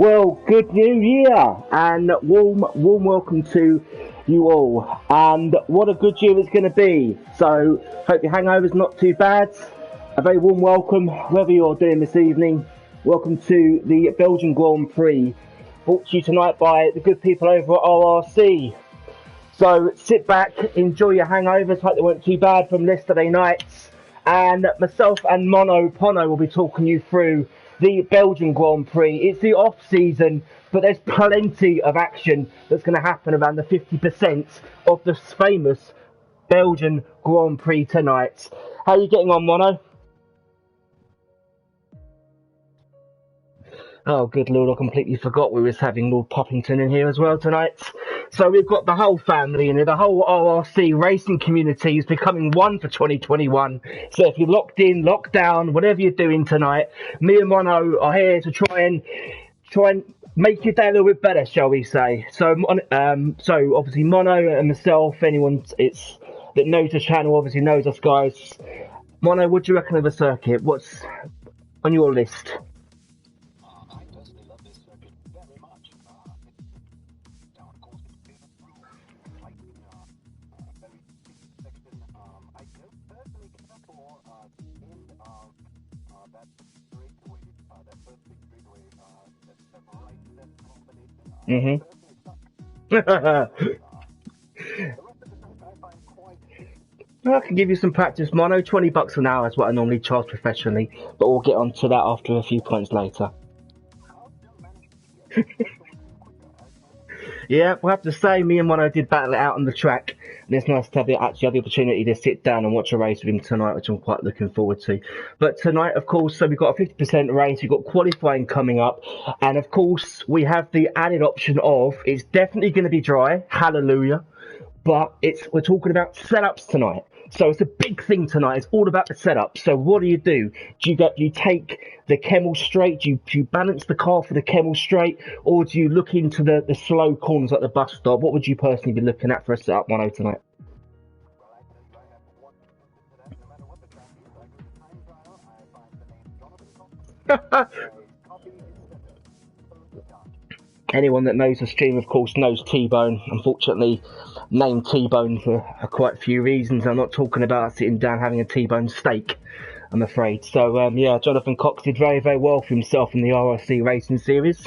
Well, good new year and warm welcome to you all. And what a good year it's going to be. So, hope your hangover's not too bad. A very warm welcome, wherever you're doing this evening. Welcome to the Belgian Grand Prix, brought to you tonight by the good people over at RRC. So, sit back, enjoy your hangovers. Hope they weren't too bad from yesterday nights. And myself and Pono will be talking you through the Belgian Grand Prix. It's the off-season, but there's plenty of action that's going to happen around the 50% of the famous Belgian Grand Prix tonight. How are you getting on, Mono? Oh, good Lord, I completely forgot we was having Lord Poppington in here as well tonight. So we've got the whole family in here, the whole RRC racing community is becoming one for 2021. So if you're locked in, locked down, whatever you're doing tonight, me and Mono are here to try and make your day a little bit better, shall we say. So obviously Mono and myself, anyone that knows the channel obviously knows us guys. Mono, what do you reckon of the circuit? What's on your list? Mm-hmm. I can give you some practice, Mono. $20 an hour is what I normally charge professionally, but we'll get on to that after a few points later. Yeah, we'll have to say me and Mono did battle it out on the track, and it's nice to have the opportunity to sit down and watch a race with him tonight, which I'm quite looking forward to. But tonight, of course, so we've got a 50% race, we've got qualifying coming up, and of course, we have the added option of it's definitely going to be dry, hallelujah, but we're talking about setups tonight. So it's a big thing tonight. It's all about the setup. So what do? Do you take the Kemmel straight? Do you balance the car for the Kemmel straight? Or do you look into the slow corners like the bus stop? What would you personally be looking at for a setup 1-0 tonight? Anyone that knows the stream, of course, knows T-Bone. Unfortunately, named T-Bone for quite a few reasons. I'm not talking about sitting down having a T-Bone steak, I'm afraid. So, yeah, Jonathan Cox did very, very well for himself in the RRC Racing Series.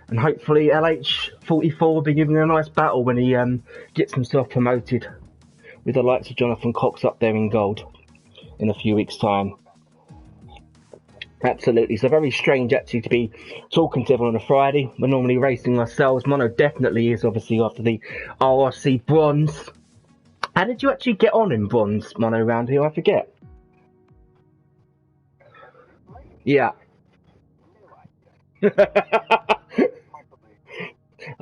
And hopefully LH44 will be giving him a nice battle when he gets himself promoted with the likes of Jonathan Cox up there in gold in a few weeks' time. Absolutely. So very strange actually to be talking to everyone on a Friday. We're normally racing ourselves. Mono definitely is obviously after the RRC bronze. How did you actually get on in bronze, Mono, around here? I forget. Yeah. I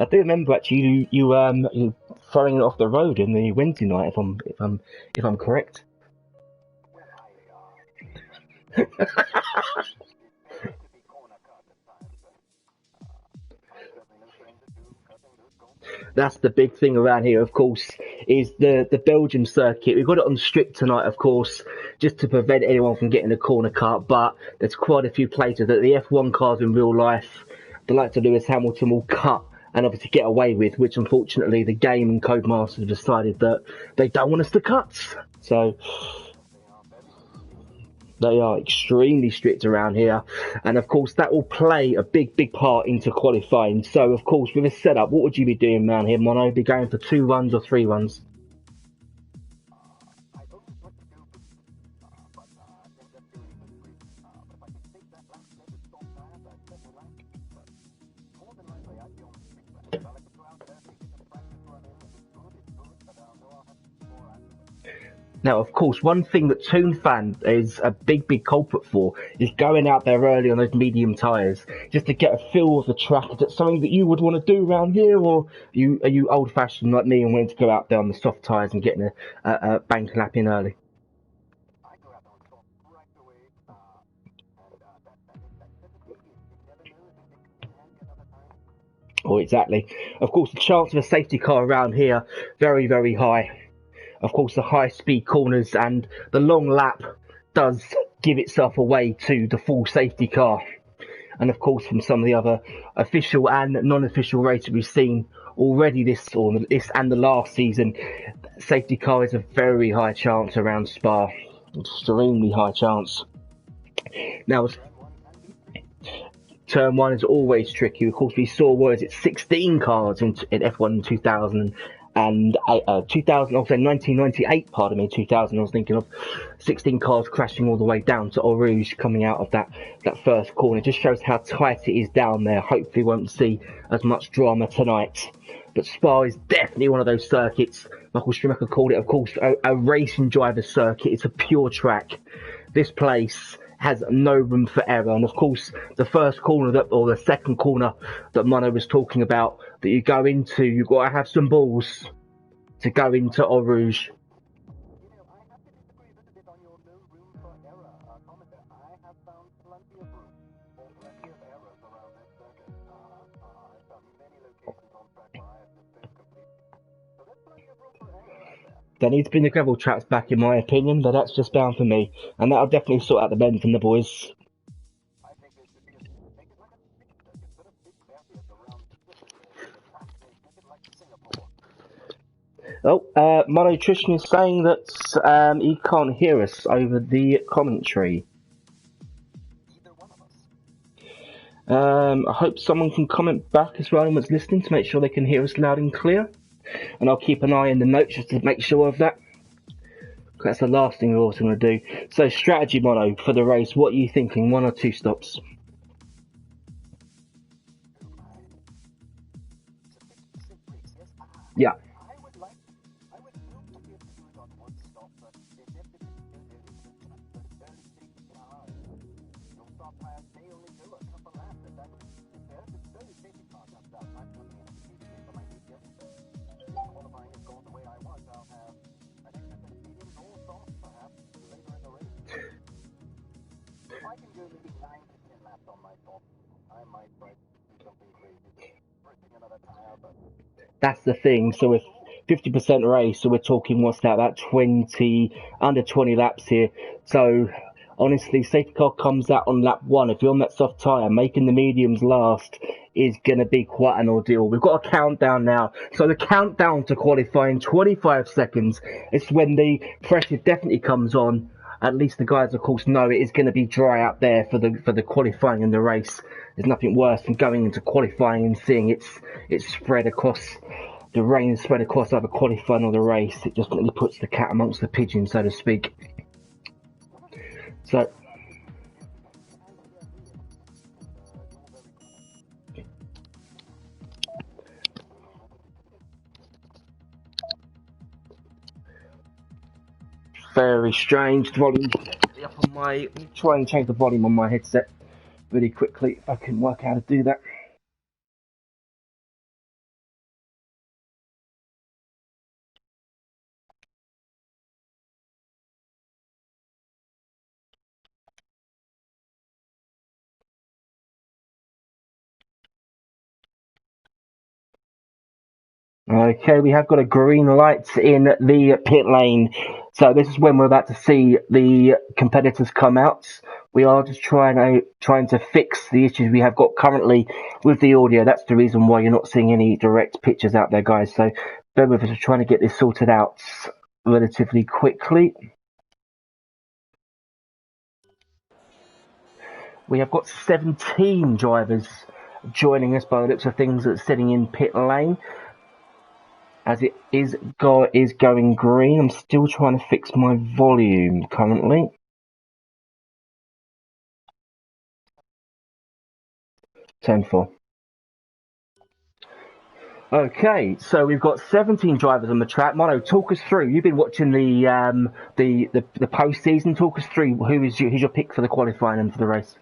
do remember actually you throwing it off the road in the Wednesday night if I'm correct. That's the big thing around here, of course, is the Belgium circuit. We've got it on strict tonight, of course, just to prevent anyone from getting a corner cut, but there's quite a few places that the F1 cars in real life, the likes of Lewis Hamilton, will cut and obviously get away with, which unfortunately the game and Codemasters have decided that they don't want us to cut. So they are extremely strict around here. And of course, that will play a big, big part into qualifying. So, of course, with a setup, what would you be doing around here, Mono? Be going for 2 runs or 3 runs? Now, of course, one thing that Toon Fan is a big, big culprit for is going out there early on those medium tyres just to get a feel of the track. Is it something that you would want to do around here, or are you old-fashioned like me and wanting to go out there on the soft tyres and getting a bank lap in early? Oh, exactly. Of course, the chance of a safety car around here, very, very high. Of course, the high-speed corners and the long lap does give itself away to the full safety car. and of course from some of the other official and non-official races we've seen already this and the last season, safety car is a very high chance around Spa, extremely high chance. Now, turn one is always tricky. Of course, we saw 16 cars in F1 in 2000 and 1998. Pardon me, 2000. I was thinking of 16 cars crashing all the way down to Eau Rouge coming out of that first corner. It just shows how tight it is down there. Hopefully, we won't see as much drama tonight. But Spa is definitely one of those circuits. Michael Schumacher called it, of course, a racing driver's circuit. It's a pure track. This place has no room for error, and of course the first corner or the second corner that Mono was talking about that you go into, you've got to have some balls to go into Eau Rouge. There needs to be the gravel traps back, in my opinion, but that's just bound for me. And that'll definitely sort out the bend from the boys. Oh, Mono Nutrition is saying that he can't hear us over the commentary. I hope someone can comment back as well, anyone's listening, to make sure they can hear us loud and clear. And I'll keep an eye in the notes just to make sure of that. That's the last thing we're also going to do. So, strategy, Mono, for the race. What are you thinking? 1 or 2 stops? Yeah. That's the thing. So with 50% race, so we're talking, what's that, about 20, under 20 laps here. So honestly, safety car comes out on lap 1. If you're on that soft tyre, making the mediums last is going to be quite an ordeal. We've got a countdown now. So the countdown to qualifying, 25 seconds. It's when the pressure definitely comes on. At least the guys, of course, know it is going to be dry out there for the qualifying and the race. There's nothing worse than going into qualifying and seeing it's spread across, the rain is spread across either qualifying or the race. It just really puts the cat amongst the pigeons, so to speak. So, very strange. The volume up on my. Let me try and change the volume on my headset really quickly if I can work out how to do that. Okay, we have got a green light in the pit lane. So this is when we're about to see the competitors come out. We are just trying to fix the issues we have got currently with the audio. That's the reason why you're not seeing any direct pictures out there, guys. So bear with us, we're trying to get this sorted out relatively quickly. We have got 17 drivers joining us by the looks of things that's sitting in pit lane. As it is going green. I'm still trying to fix my volume currently. 10-4. Okay, so we've got 17 drivers on the track. Mono, talk us through. You've been watching the post-season. Talk us through who's your pick for the qualifying and for the race.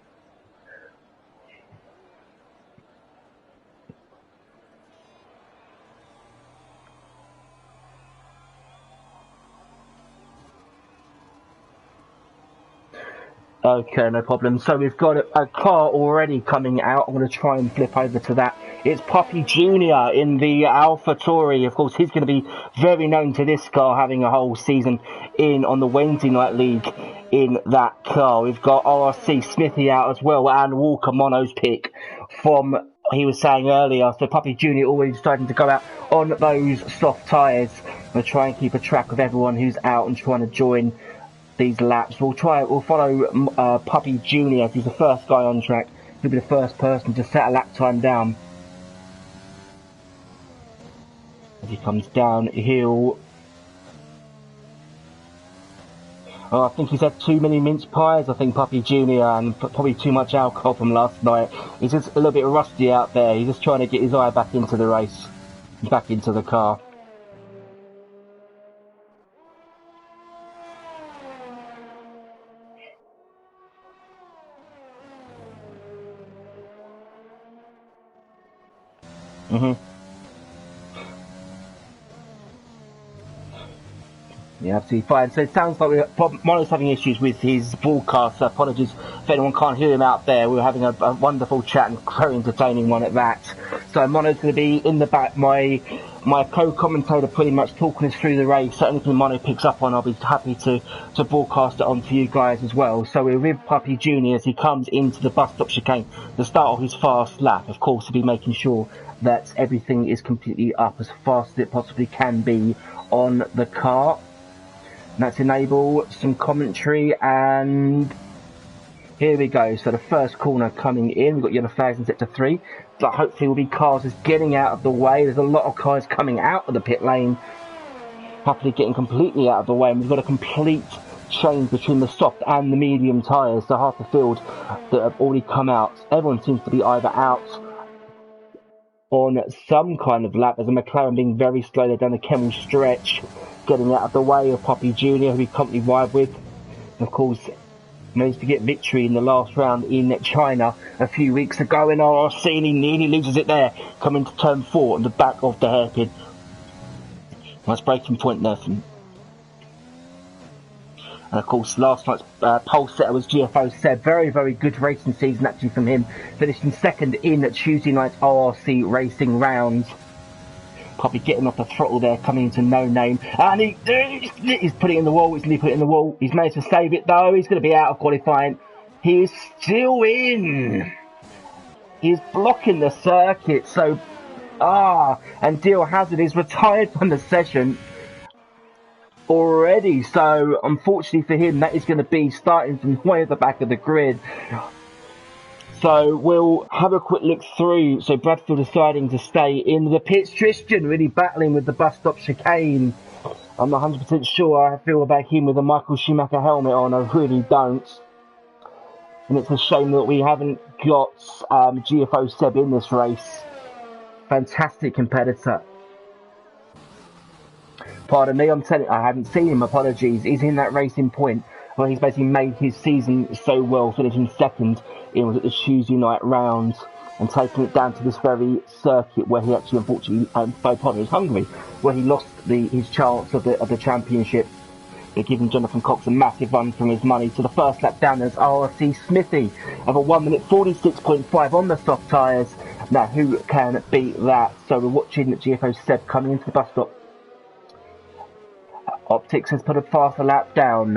Okay, no problem. So we've got a car already coming out. I'm going to try and flip over to that. It's Puppy Jr. in the AlphaTauri. Of course, he's going to be very known to this car, having a whole season in on the Wednesday Night League in that car. We've got RRC Smithy out as well, and Walker Mono's pick from, he was saying earlier, so Puppy Jr. always deciding to go out on those soft tyres. We'll try and keep a track of everyone who's out and trying to join these laps. We'll follow Puppy Jr. as he's the first guy on track. He'll be the first person to set a lap time down. As he comes downhill. Oh, I think he's had too many mince pies, I think, Puppy Jr., and probably too much alcohol from last night. He's just a little bit rusty out there. He's just trying to get his eye back into the race, back into the car. Yeah, absolutely fine. So it sounds like Mono's having issues with his broadcast. So apologies if anyone can't hear him out there. We were having a wonderful chat and very entertaining one at that. So Mono's going to be in the back. My co-commentator pretty much talking us through the race. So anything Mono picks up on, I'll be happy to broadcast it on to you guys as well. So we're with Puppy Jr. as he comes into the bus stop chicane to start off his fast lap. Of course, to be making sure that everything is completely up as fast as it possibly can be on the car. Let's enable some commentary, and here we go. So the first corner coming in, we've got yellow flags in sector 3. But hopefully will be cars just getting out of the way. There's a lot of cars coming out of the pit lane, hopefully getting completely out of the way. And we've got a complete change between the soft and the medium tyres. So half the field that have already come out. Everyone seems to be either out on some kind of lap, as a McLaren being very slow there down the Kemmel stretch, getting out of the way of Puppy Jr., who we currently ride with. And of course, managed to get victory in the last round in China a few weeks ago in RRC, and he nearly loses it there, coming to turn 4 on the back of the hairpin. Nice braking point there from. And of course, last night's pole setter was GFO Seb. Very, very good racing season actually from him, finishing second in Tuesday night's RRC racing rounds. Probably getting off the throttle there, coming into no name. And he's putting it in the wall. He's nearly put it in the wall. He's managed to save it though. He's going to be out of qualifying. He is still in. He's blocking the circuit. So, and Deal Hazard is retired from the session already. So, unfortunately for him, that is going to be starting from way at the back of the grid. So we'll have a quick look through. So Bradfield deciding to stay in the pits. Tristan really battling with the bus stop chicane. I'm not 100% sure how I feel about him with a Michael Schumacher helmet on. I really don't. And it's a shame that we haven't got GFO Seb in this race. Fantastic competitor. Pardon me, I haven't seen him, apologies. He's in that racing point. Well, he's basically made his season so well, finishing second in the Tuesday night round and taking it down to this very circuit where he actually, unfortunately, was Hungary, where he lost his chance of the championship. They're giving Jonathan Cox a massive run from his money. So the first lap down is RRC Smithy of a 1 minute 46.5 on the soft tyres. Now, who can beat that? So we're watching GFO Seb coming into the bus stop. Optics has put a faster lap down,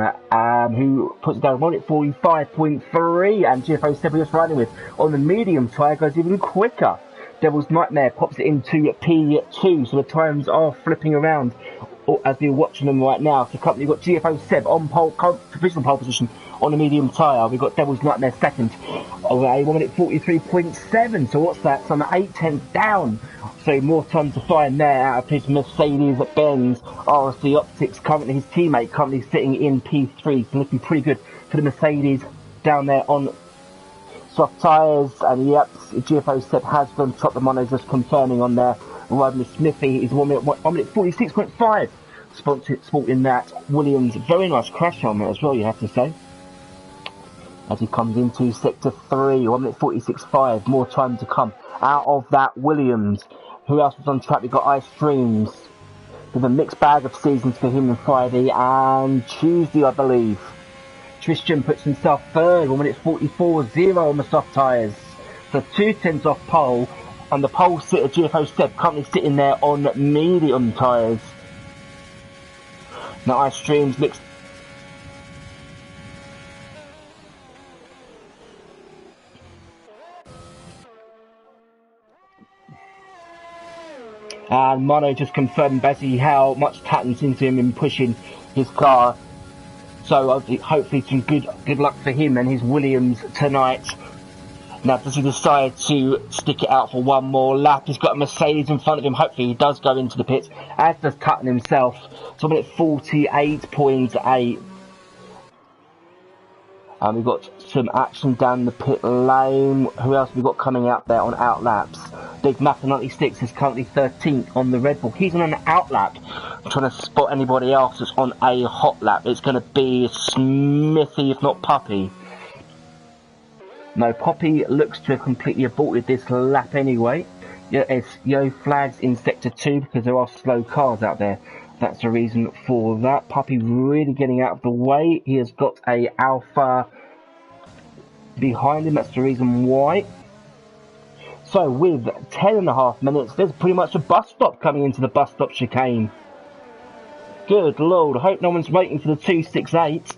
who puts it down 1 minute 45.3, and GFO Seb was riding with on the medium tyre goes even quicker. Devil's Nightmare pops it into P2, so the times are flipping around as we're watching them right now. So currently we've got GFO Seb on provisional pole position on the medium tyre. We've got Devil's Nightmare second of a 1 minute 43.7, so what's that? So I'm 8/10 down. So more time to find there out of his Mercedes-Benz RRC Optics. Currently his teammate currently sitting in P3, so looking pretty good for the Mercedes down there on soft tyres. And yep, GFO Seb has gone top. The Mono just confirming on there. Riding with Smithy is 1 minute 46.5. Sporting that Williams. Very nice crash helmet as well, you have to say. As he comes into sector 3, 1 minute 46.5. More time to come out of that Williams. Who else was on track? We've got Ice Dreams with a mixed bag of seasons for him on Friday and Tuesday, I believe. Tristan puts himself third, 1 minute 44.0 on the soft tyres. So 2/10 off pole, and the pole sitter GFO Seb currently sitting there on medium tyres. Now Ice Dreams looks And Mono just confirmed basically how much Tatton's into him in pushing his car. So hopefully some good luck for him and his Williams tonight. Now, does he decide to stick it out for one more lap? He's got a Mercedes in front of him. Hopefully he does go into the pits, as does Tatton himself. So I'm at 48.8. We've got some action down the pit lane. Who else have we got coming out there on out laps? Big Mac 96 is currently 13th on the Red Bull. He's on an out lap. I'm trying to spot anybody else that's on a hot lap. It's going to be Smithy, if not Puppy. No, Poppy looks to have completely aborted this lap anyway. Yeah, it's yellow flags in sector 2 because there are slow cars out there. That's the reason for that. Puppy really getting out of the way. He has got a Alpha behind him. That's the reason why. So with 10.5 minutes, there's pretty much a bus stop coming into the bus stop chicane. Good Lord, I hope no one's waiting for the 268. Does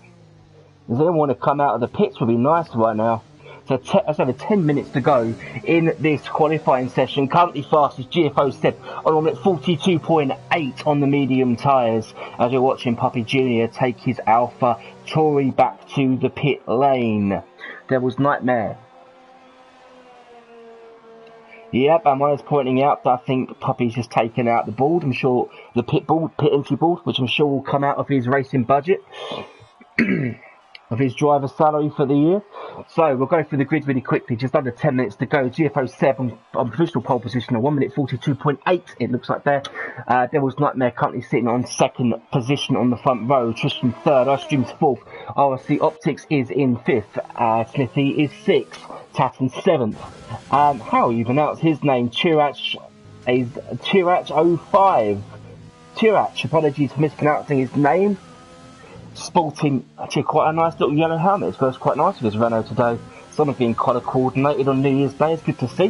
anyone want to come out of the pits? Would be nice right now. So that's over 10 minutes to go in this qualifying session. Currently fastest, GFO said, on at 42.8 on the medium tyres. As you're watching Puppy Jr. take his Alpha Tauri back to the pit lane. Devil's Nightmare. Yep, and one is pointing out that I think Puppy's just taken out the board. I'm sure the pit entry board, which I'm sure will come out of his racing budget. Of his driver's salary for the year. So we'll go through the grid really quickly, just under 10 minutes to go. GFO 7 on provisional pole position at 1 minute 42.8, it looks like there. Devil's Nightmare currently sitting on second position on the front row. Tristan third, Ice fourth. RRC Optics is in fifth. Smithy is sixth. Tatton seventh. How you pronounce his name? Chirach is Chirach05. Chirach, apologies for mispronouncing his name. Sporting actually quite a nice little yellow helmet. It goes quite nice with his Renault today. Something being colour coordinated on New Year's Day. It's good to see.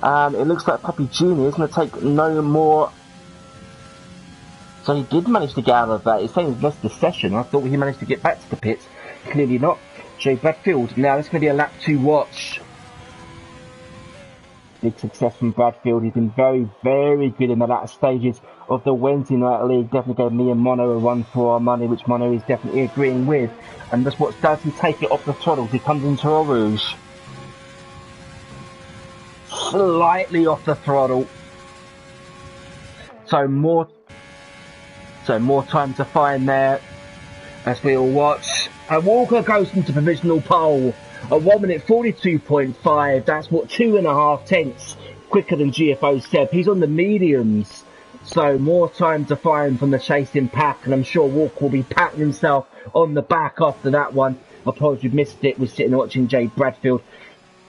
It looks like Puppy Jr. is going to take no more. So he did manage to get out of that. He's saying he's lost the session. I thought he managed to get back to the pits. Clearly not. Jay Bradfield. Now it's going to be a lap to watch. Big success from Bradfield. He's been very, very good in the latter stages of the Wednesday night league. Definitely gave me and Mono a run for our money, which Mono is definitely agreeing with. And that's what does he take it off the throttle. He comes into Eau Rouge. Slightly off the throttle. So more time to find there as we all watch. And Walker goes into provisional pole. A 1 minute 42.5, that's what, 2.5 tenths quicker than GFO Seb. He's on the mediums, so more time to find from the chasing pack, and I'm sure Walker will be patting himself on the back after that one. I apologize you missed it, we're sitting watching Jay Bradfield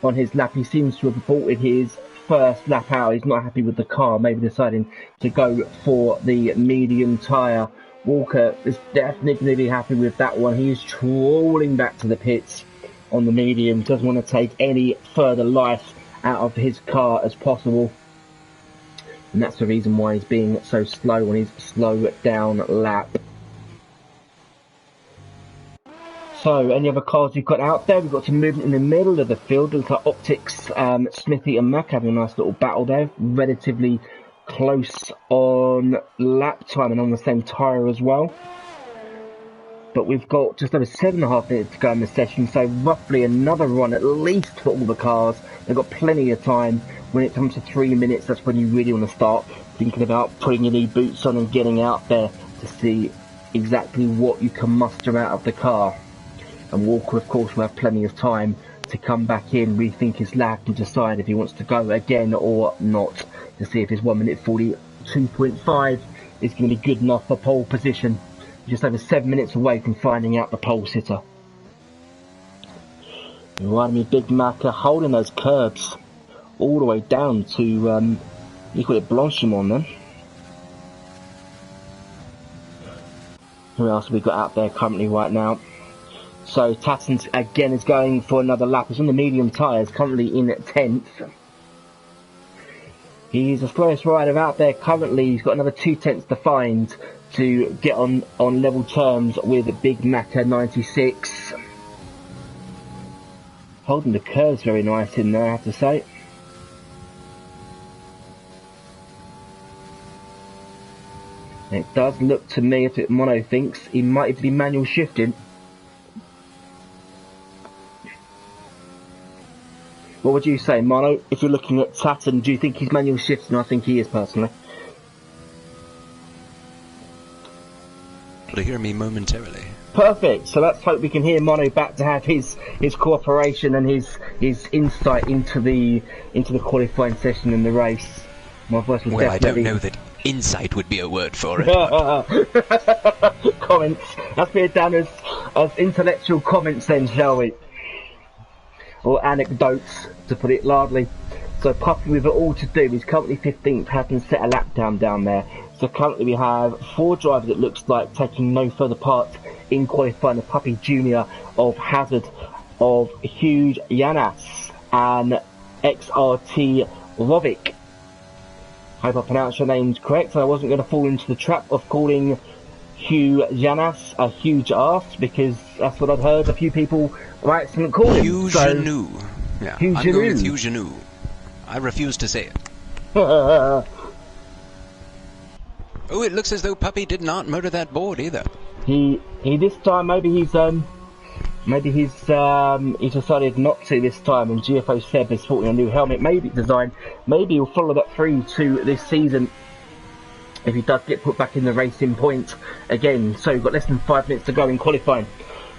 on his lap. He seems to have aborted his first lap out. He's not happy with the car, maybe deciding to go for the medium tyre. Walker is definitely going to be happy with that one. He is trawling back to the pits on the medium, doesn't want to take any further life out of his car as possible, and that's the reason why he's being so slow on his slow down lap. So any other cars we've got out there? We've got some movement in the middle of the field. Looks like Optics, Smithy and Mac having a nice little battle there, relatively close on lap time and on the same tyre as well. But we've got just over 7.5 minutes to go in the session, so roughly another run at least for all the cars. They've got plenty of time. When it comes to 3 minutes, that's when you really want to start thinking about putting your knee boots on and getting out there to see exactly what you can muster out of the car. And Walker, of course, will have plenty of time to come back in, rethink his lap and decide if he wants to go again or not, to see if his 1 minute 42.5 is going to be good enough for pole position. Just over 7 minutes away from finding out the pole sitter. Right, me Big Mac holding those curbs all the way down to, you call it Blanchimont then. Who else have we got out there currently right now? So Tatton again is going for another lap. He's on the medium tyres, currently in 10th. He's the slowest rider out there currently. He's got another 2 tenths to find to get on level terms with Big Mac 96. Holding the curves very nice in there, I have to say. It does look to me, if it Mono thinks, he might be manual shifting. What would you say, Mono? If you're looking at Saturn, do you think he's manual shifting? I think he is, personally. To hear me momentarily. Perfect. So let's hope we can hear Mono back to have his cooperation and his insight into the qualifying session in the race. My voice was well, definitely... I don't know that insight would be a word for it. Comments. Let's be down as intellectual comments then, shall we? Or anecdotes, to put it loudly. So Puppy, with it all to do, he's currently 15th, hasn't set a lap down there. So currently we have 4 drivers, it looks like, taking no further part in qualifying. The Puppy Junior of Hazard, of Hugh Yanas, and XRT Rovic. Hope I pronounced your names correct. I wasn't going to fall into the trap of calling Hugh Janas a huge ass, because that's what I've heard a few people by accident call him. Hugh Janou. Yeah, I'm going with Hugh Janou. I refuse to say it. Oh, it looks as though Puppy did not murder that board either. He this time maybe he's decided not to this time, and GFO Seb is sporting a new helmet, maybe design. Maybe he'll follow that through to this season if he does get put back in the racing point again. So we've got less than 5 minutes to go in qualifying.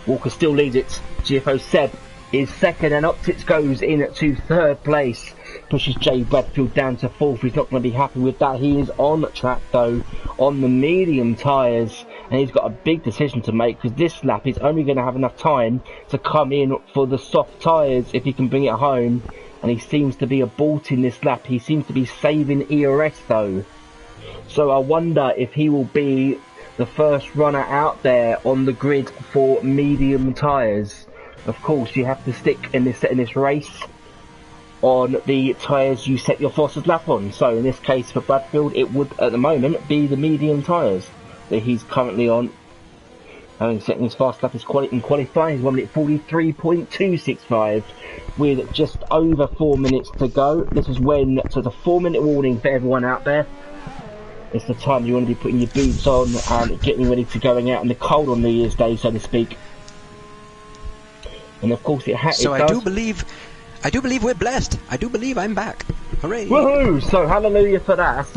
Walker still leads it. GFO Seb is second, and Optics goes in to 3rd place. Pushes Jay Bradfield down to 4th. He's not going to be happy with that. He is on track though, on the medium tyres, and he's got a big decision to make, because this lap is only going to have enough time to come in for the soft tyres if he can bring it home, and he seems to be aborting this lap. He seems to be saving ERS though, so I wonder if he will be the first runner out there on the grid for medium tyres. Of course, you have to stick in this race on the tyres you set your fastest lap on. So in this case for Bradfield, it would at the moment be the medium tyres that he's currently on. Having set his fast lap in qualifying, he's 1 minute 43.265 with just over 4 minutes to go. This is when, so the 4-minute warning for everyone out there. It's the time you want to be putting your boots on and getting ready to going out in the cold on New Year's Day, so to speak. And of course I do believe we're blessed. I do believe I'm back. Hooray! Woohoo! So hallelujah for that.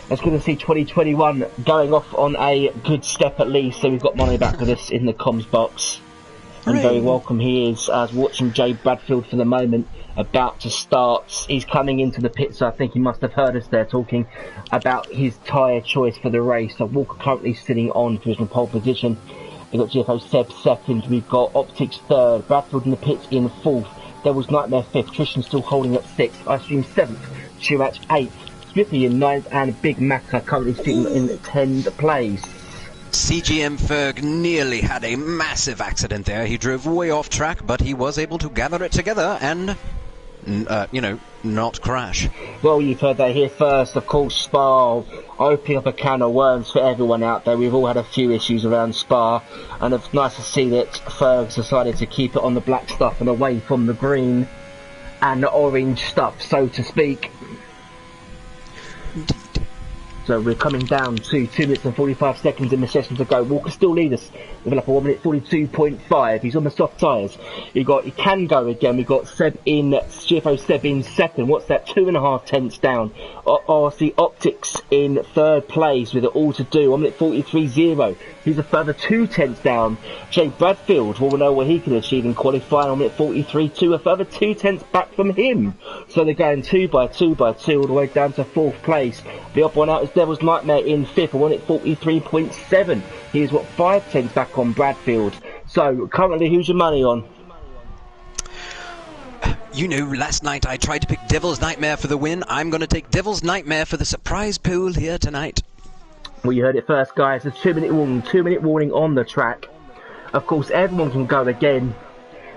That's good to see 2021 going off on a good step at least. So we've got Mono back with us in the comms box. And very welcome he is, as watching Jay Bradfield for the moment, about to start. He's coming into the pit, so I think he must have heard us there talking about his tyre choice for the race. So Walker currently sitting on provisional pole position. We've got GFO Seb 2nd, we've got Optics 3rd, Bradfield in the pits in 4th, Devil's Nightmare 5th, Christian still holding at 6th, I Stream 7th, Chirac 8th, Smithy in 9th, and Big Macca currently sitting in 10th place. CGM Ferg nearly had a massive accident there. He drove way off track, but he was able to gather it together and, not crash. Well, you've heard that here first. Of course, Spa opening up a can of worms for everyone out there. We've all had a few issues around Spa, and it's nice to see that Ferg's decided to keep it on the black stuff and away from the green and the orange stuff, so to speak. So we're coming down to 2 minutes and 45 seconds in the session to go. Walker still leads us with a lap of 1 minute 42.5. He's on the soft tyres. He can go again. We've got GFO Seb in 2nd. What's that? 2.5 tenths down. RRC Optics in 3rd place with it all to do. 1 minute 43.0. He's a further 2 tenths down. Jay Bradfield, well, we'll know what he can achieve in qualifying. 1 minute 43.2. A further 2 tenths back from him. So they're going 2 by 2 by 2 all the way down to 4th place. The odd one out is Devil's Nightmare in 5th, 1 at 43.7. He is 5 tenths back on Bradfield. So currently, who's your money on? Last night I tried to pick Devil's Nightmare for the win. I'm going to take Devil's Nightmare for the surprise pool here tonight. Well, you heard it first, guys. A 2-minute warning. 2-minute warning on the track. Of course, everyone can go again.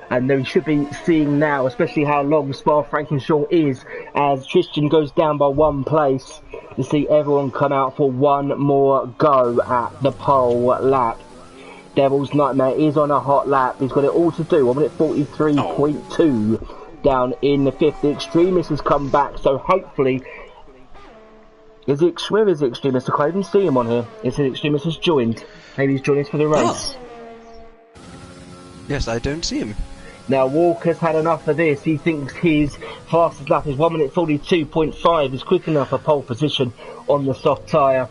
And we should be seeing now, especially how long Spa-Francorchamps is, as Tristan goes down by 1 place, to see everyone come out for one more go at the pole lap. Devil's Nightmare is on a hot lap. He's got it all to do. 1 minute 43.2 down in the 5th. The Extremist has come back, so hopefully Where is the Extremist? I can't even see him on here. It says Extremist has joined. Maybe he's joining us for the race. Oh. Yes, I don't see him. Now, Walker's had enough of this. He thinks his fastest lap is 1 minute 42.5. Is quick enough for pole position on the soft tyre.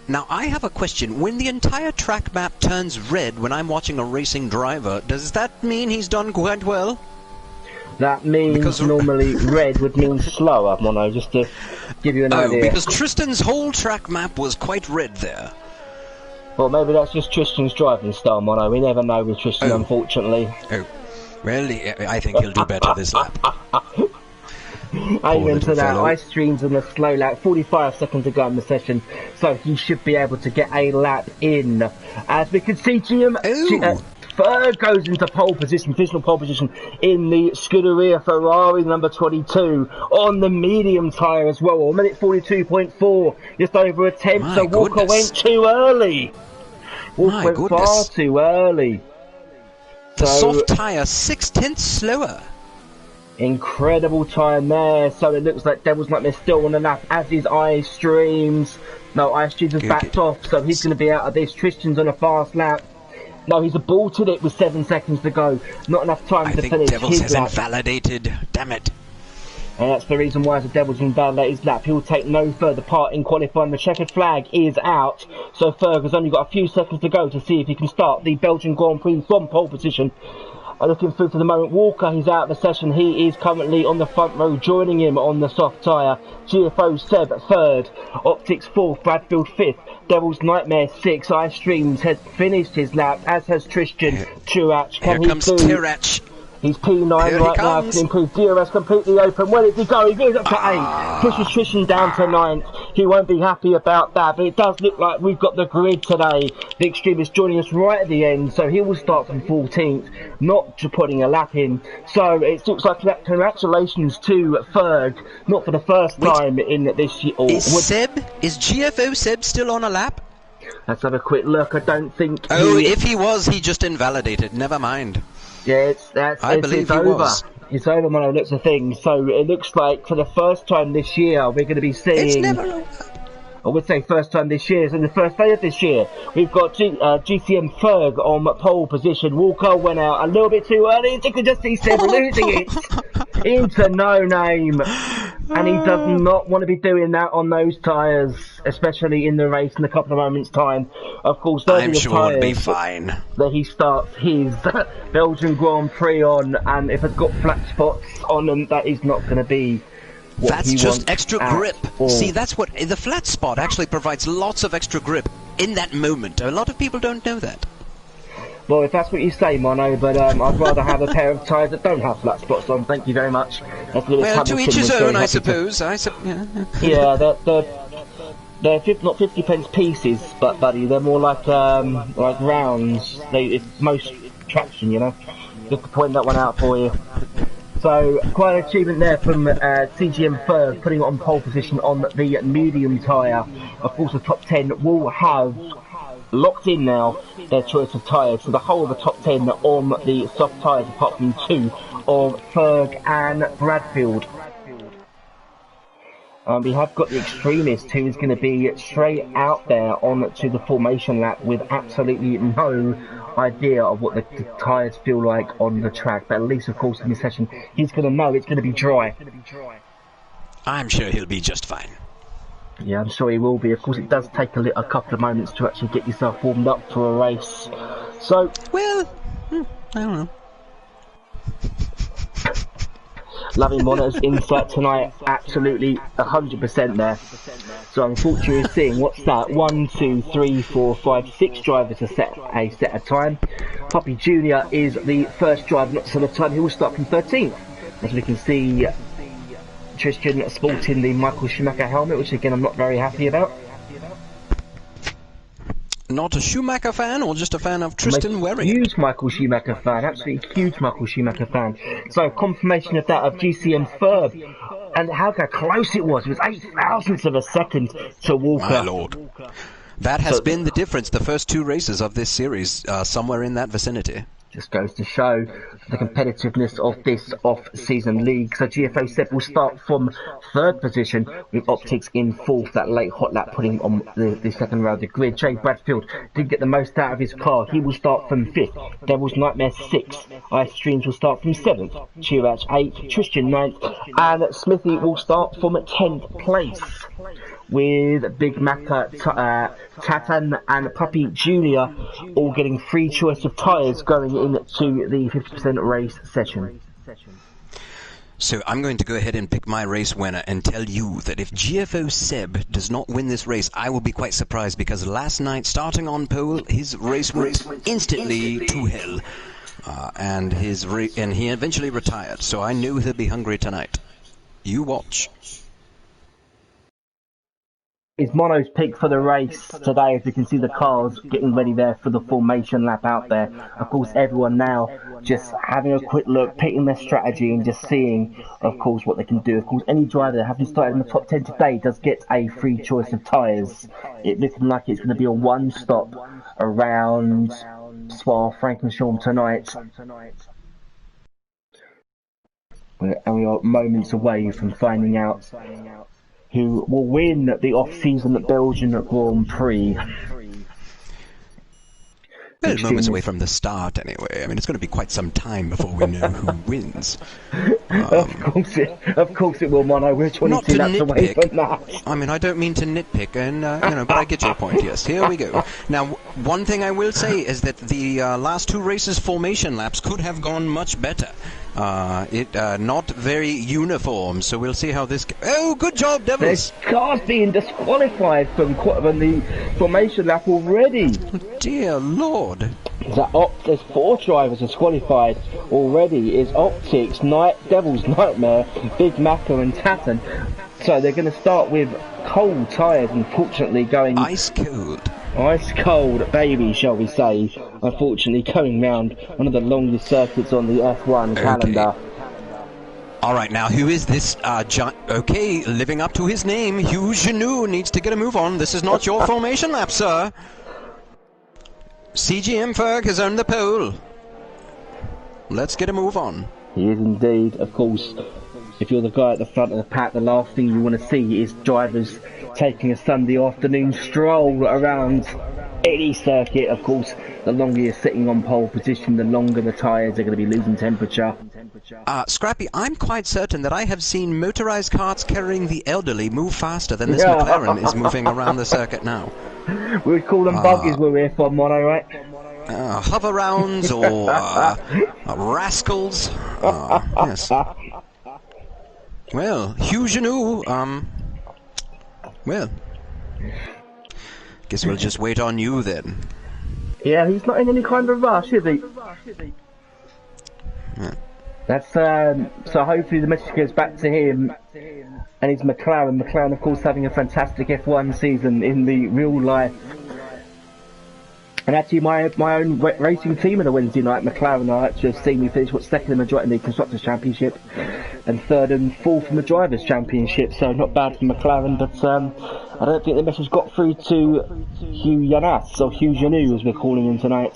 Now, I have a question. When the entire track map turns red when I'm watching a racing driver, does that mean he's done quite well? That means normally red would mean slower, Mono, just to give you an idea. Because Tristan's whole track map was quite red there. Well, maybe that's just Tristan's driving style, Mono. We never know with Tristan, unfortunately. Oh, well, I think he'll do better this lap. Amen to that. Ice streams on the slow lap, 45 seconds to go in the session, so he should be able to get a lap in. As we can see, Ferg goes into pole position, provisional pole position in the Scuderia Ferrari number 22 on the medium tyre as well. 1 minute 42.4, just over a tenth. So Walker went too early. Walker went far too early. The soft tyre 6/10 slower. Incredible time there. So it looks like Devil's Nightmare still on the lap as his ice streams. No, ice streams has backed off, so he's going to be out of this. Tristan's on a fast lap. No, he's aborted it with 7 seconds to go. Not enough time to finish Devils his has lap. invalidated. Damn it. And that's the reason why the Devils invalidate his lap. He'll take no further part in qualifying. The checkered flag is out. So Ferg has only got a few seconds to go to see if he can start the Belgian Grand Prix from pole position. Looking through for the moment, Walker, he's out of the session. He is currently on the front row, joining him on the soft tyre. GFO Seb 3rd, Optics 4th, Bradfield 5th, Devil's Nightmare 6th. Ice Streams has finished his lap, as has Tristan Turach. Here comes Turach. He's P9 right now, can improve. DRS completely open. Where did he go? He goes up to 8. Pushes Tristan down to 9th. He won't be happy about that, but it does look like we've got the grid today. The Extremist joining us right at the end, so he will start from 14th, not putting a lap in. So it looks like congratulations to Ferg, not for the first time in this year. Is GFO Seb still on a lap? Let's have a quick look. I don't think. If he was, he just invalidated. Never mind. Yeah, it's over. It's over when I look at things. So it looks like for the first time this year, we're going to be seeing. It's never over. I would say first time this year. So the first day of this year, we've got GCM Ferg on pole position. Walker went out a little bit too early. You could just see Seb losing it into no name. And he does not want to be doing that on those tyres, especially in the race in a couple of moments' time. Of course, those are the tyres it'll be fine. that he starts his Belgian Grand Prix on, and if it's got flat spots on them, that is not going to be what That's he just wants extra grip. See, that's what the flat spot actually provides lots of extra grip in that moment. A lot of people don't know that. Well, if that's what you say, Mono, but I'd rather have a pair of tyres that don't have flat spots on. Thank you very much. Well, to each his own, I suppose. Yeah, they're not 50 pence pieces, but buddy, they're more like rounds. It's most traction, you know. Just to point that one out for you. So, quite an achievement there from CGM Ferg, putting it on pole position on the medium tyre. Of course, the top 10 will have locked in now their choice of tyres, so the whole of the top 10 on the soft tyres, apart from 2 of Ferg and Bradfield. We have got the Extremist, who is going to be straight out there on to the formation lap with absolutely no idea of what the tyres feel like on the track, but at least, of course, in this session, he's going to know it's going to be dry. I'm sure he'll be just fine. Yeah, I'm sure he will be. Of course, it does take a couple of moments to actually get yourself warmed up for a race. So, well, I don't know. Loving Mono's insight tonight, absolutely 100% there. So unfortunately, we're seeing what's that? 1, 2, 3, 4, 5, 6 drivers a set at time. Puppy Junior is the first driver, not set of time. He will start from 13th, as we can see. Tristan sporting the Michael Schumacher helmet, which again I'm not very happy about. Not a Schumacher fan, or just a fan of Tristan wearing it? Huge Michael Schumacher fan, absolutely huge Michael Schumacher fan. So confirmation of that of GCM Ferg, and how close it was. It was 0.008 of a second to Walker. My lord. That has been the difference, the first 2 races of this series, somewhere in that vicinity. Just goes to show the competitiveness of this off-season league. So GFO Seb will start from third position with Optics in fourth. That late hot lap putting on the second row of the grid. Jay Bradfield did get the most out of his car. He will start from fifth. Devil's Nightmare sixth. Ice Streams will start from seventh. Chirach eighth. Tristan ninth. And Smithy will start from 10th place. With Big Macca, Tatan and Puppy Junior all getting free choice of tyres going into the 50% race session. So I'm going to go ahead and pick my race winner and tell you that if GFO Seb does not win this race, I will be quite surprised, because last night, starting on pole, his race went instantly to hell. And he eventually retired, so I knew he'll be hungry tonight. You watch. Is Mono's pick for the race today, as you can see the cars getting ready there for the formation lap out there. Of course, everyone now just having a quick look, picking their strategy and just seeing, of course, what they can do. Of course, any driver that hasn't started in the top 10 today does get a free choice of tyres. It looking like it's going to be a one-stop around Spa-Francorchamps tonight. And we are moments away from finding out who will win the off-season Belgian Grand Prix. Well, moments away from the start, anyway. I mean, it's going to be quite some time before we know who wins. Of course it will, Mono. We're 22 laps away from that. I mean, I don't mean to nitpick, and but I get your point. Yes, here we go. Now, one thing I will say is that the last two races formation laps could have gone much better. Not very uniform, so we'll see how this. Oh, good job, Devils! There's cars being disqualified from the formation lap already. Oh, dear Lord! There's 4 drivers disqualified already. Is Optics, Devil's Nightmare, Big Macca and Tatton. So they're going to start with cold tyres, unfortunately going... Ice cold, baby, shall we say. Unfortunately, going round one of the longest circuits on the F1 calendar. Alright, now who is this okay, living up to his name, Hugh Genou needs to get a move on. This is not your formation lap, sir. CGM Ferg has earned the pole. Let's get a move on. He is indeed. Of course, if you're the guy at the front of the pack, the last thing you want to see is drivers taking a Sunday afternoon stroll around any circuit. Of course, the longer you're sitting on pole position, the longer the tyres are going to be losing temperature. Scrappy, I'm quite certain that I have seen motorized carts carrying the elderly move faster than this McLaren is moving around the circuit now. We would call them buggies where we're from, Mono, right? Hover rounds or rascals. Yes. Well, Hugh Genou, well, guess we'll just wait on you then. Yeah, he's not in any kind of rush, is he? Yeah. That's so hopefully the message goes back to him and his McLaren. McLaren, of course, having a fantastic F1 season in the real life. And actually, my own racing team on a Wednesday night, McLaren, I actually have seen me finish second in the Constructors' Championship and third and fourth in the Drivers' Championship. So not bad for McLaren, but I don't think the message got through to Hugh Yanas, or Hugh Genou as we're calling him tonight.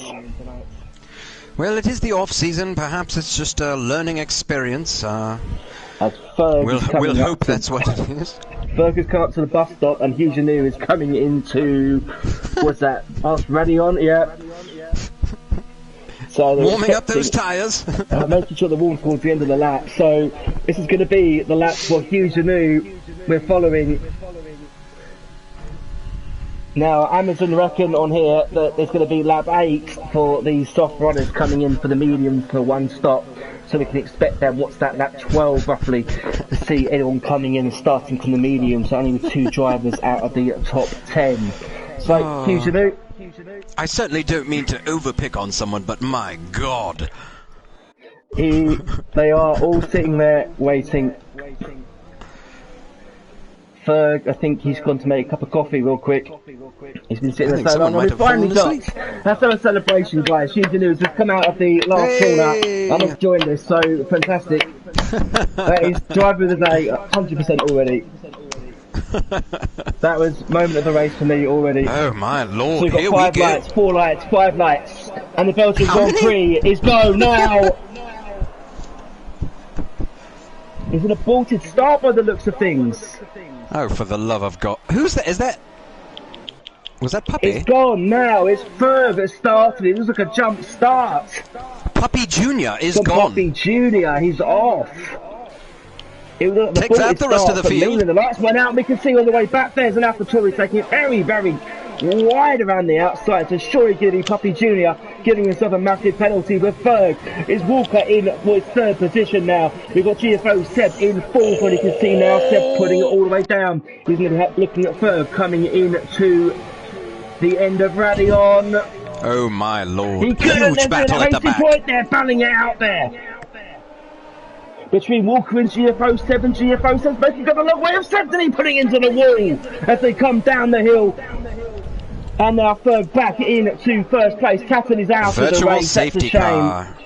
Well, it is the off-season. Perhaps it's just a learning experience. We'll hope that's what it is. Ferg has come up to the bus stop, and Hugh Genou is coming into... what's that? Ready on? Yeah. So warming up those tyres. Making sure they're warm towards the end of the lap. So this is going to be the lap for Hugh Genou. We're following... Now, Amazon reckon on here that there's going to be lap 8 for the soft runners coming in for the medium for one stop. So we can expect them, what's that, lap 12 roughly, to see anyone coming in and starting from the medium. So only with 2 drivers out of the top 10. So, Hugh Genou. I certainly don't mean to overpick on someone, but my God. They are all sitting there waiting. Ferg, I think he's gone to make a cup of coffee real quick. He's been sitting there so long. We've finally got. Let's have a celebration, guys. Hugh Genou has just come out of the last corner. I must join this. So fantastic. That is driver of the day, 100% already. That was moment of the race for me already. Oh my Lord! So we've got Here 5 we go. lights, 4 lights, 5 lights. And the Belgian Grand Prix is go now. It's an aborted start by the looks of things. Oh, for the love of God. Who's that? Is that... Was that Puppy? It's gone now. It's Ferg that started. It looks like a jump start. Puppy Jr. is gone. Puppy Jr. He's off. Takes out the rest of the field. The lights went out and we can see all the way back there's an AlphaTauri taking it very, very wide around the outside. So surely going to be Puppy Jr. giving himself a massive penalty. But Ferg is Walker in for his third position now. We've got GFO Seb in fourth, and you can see now Seb putting it all the way down. He's going to be looking at Ferg coming in to the end of rally on. Oh my lord. He couldn't. Huge battle at the back. Point there, battling it out there. Between Walker and GFO7, GFO7's making got a long way of Sefton putting into the wall as they come down the hill. And now Ferg back in to first place. Catton is out of the race. Safety That's a shame. car.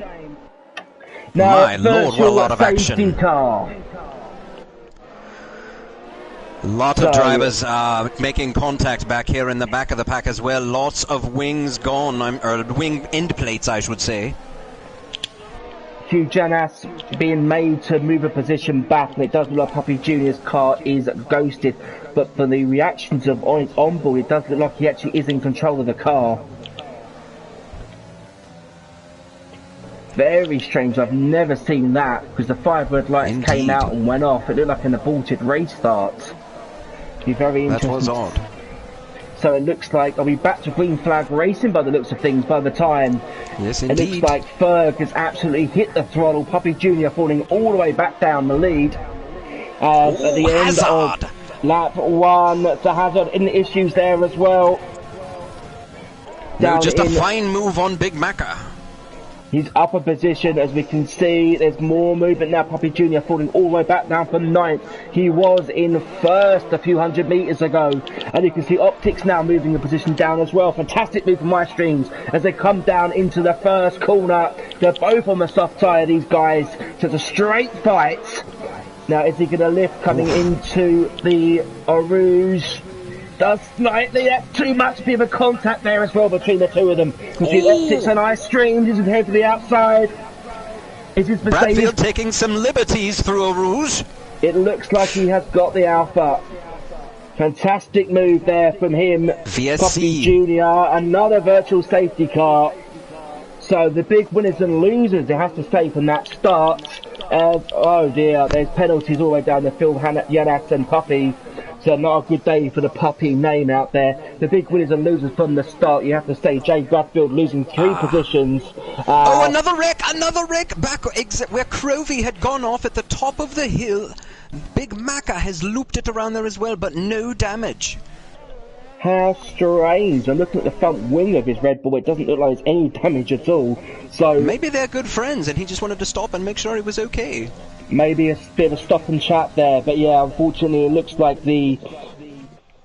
Now, my lord, what a lot of action. Car. Lot of drivers making contact back here in the back of the pack as well. Lots of wings gone, or wing end plates, I should say. Hugh Janas being made to move a position back, and it does look like Puppy Jr.'s car is ghosted, but for the reactions of on its onboard, it does look like he actually is in control of the car. Very strange, I've never seen that, because the 5 red lights came out and went off. It looked like an aborted race start. Be very interesting. That was odd. So it looks like, are we back to green flag racing by the looks of things by the time? Yes, indeed. It looks like Ferg has absolutely hit the throttle. Puppy Jr. falling all the way back down the lead. At the end of lap 1, the Hazard in issues there as well. No, just a fine move on Big Macca. His upper position, as we can see, there's more movement now. Puppy Jr. falling all the way back down for 9th. He was in first a few hundred metres ago. And you can see Optics now moving the position down as well. Fantastic move from My Streams as they come down into the first corner. They're both on the soft tyre, these guys. So it's a straight fight. Now, is he going to lift coming into the Rouge? Does slightly, that's too much bit of a contact there as well between the two of them. You can see Optics and Ice Streams is head to the outside. Is his Bradfield taking some liberties through a Rouge. It looks like he has got the Alpha. Fantastic move there from him. VSC. Puppy Jr. Another virtual safety car. So the big winners and losers, it has to say, from that start. Oh dear, there's penalties all the way down the field. Yanas and Puppy. So not a good day for the Puppy name out there. The big winners and losers from the start, you have to say, Jay Bradfield losing 3 positions. Another wreck back where Crovey had gone off at the top of the hill. Big Macca has looped it around there as well, but no damage. How strange. I'm looking at the front wing of his Red Bull. It doesn't look like there's any damage at all. So maybe they're good friends and he just wanted to stop and make sure he was okay. Maybe a bit of a stop and chat there, but yeah, unfortunately it looks like the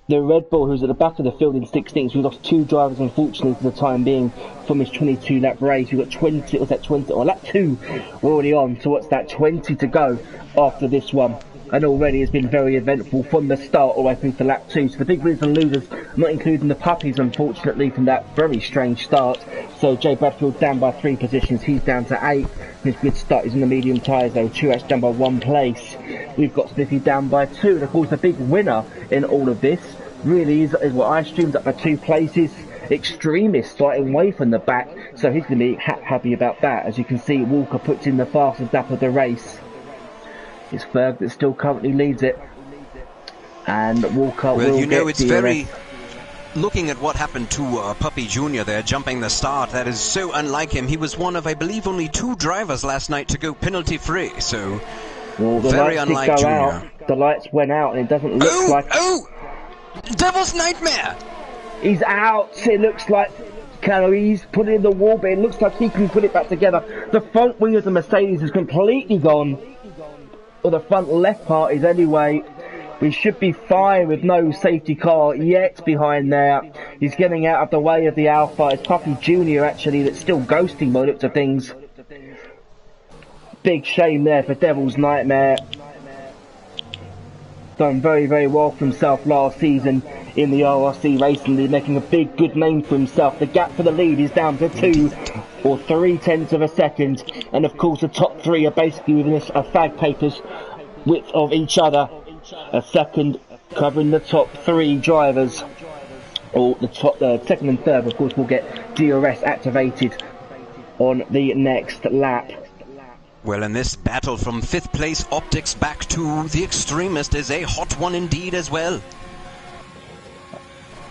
Red Bull, who's at the back of the field in 16th, we lost 2 drivers unfortunately for the time being from his 22 lap race. We've got 20, was that 20, or lap 2 we're already on, so what's that, 20 to go after this one. And already it's been very eventful from the start all the way through to lap 2. So the big winners and losers, not including the Puppies unfortunately from that very strange start. So Jay Bradfield down by 3 positions, he's down to 8. His good start is in the medium tyres though, Truex down by 1 place. We've got Smithy down by 2, and of course the big winner in all of this really is what I streamed up by 2 places. Extremist starting way from the back, so he's going to be happy about that. As you can see, Walker puts in the fastest lap of the race. It's Ferg that still currently leads it, and Walker will you know, get it's very... Looking at what happened to Puppy Jr. there, jumping the start, that is so unlike him. He was one of, I believe, only 2 drivers last night to go penalty-free, so very unlike Jr. Out. The lights went out, and it doesn't look like... Oh! Devil's Nightmare! He's out, it looks like... He's put it in the wall, but it looks like he can put it back together. The front wing of the Mercedes is completely gone. Or the front left part is anyway. We should be fine with no safety car yet behind there. He's getting out of the way of the Alpha. It's Puppy Jr. actually that's still ghosting by the looks of things. Big shame there for Devil's Nightmare. Done very, very well for himself last season in the RRC Racing League, making a big, good name for himself. The gap for the lead is down to 2 or 3/10 of a second, and of course the top 3 are basically within a fag paper's width of each other. A second covering the top 3 drivers, or the top second and third, of course, will get DRS activated on the next lap. Well, and this battle from 5th place Optics back to the Extremist is a hot one indeed as well.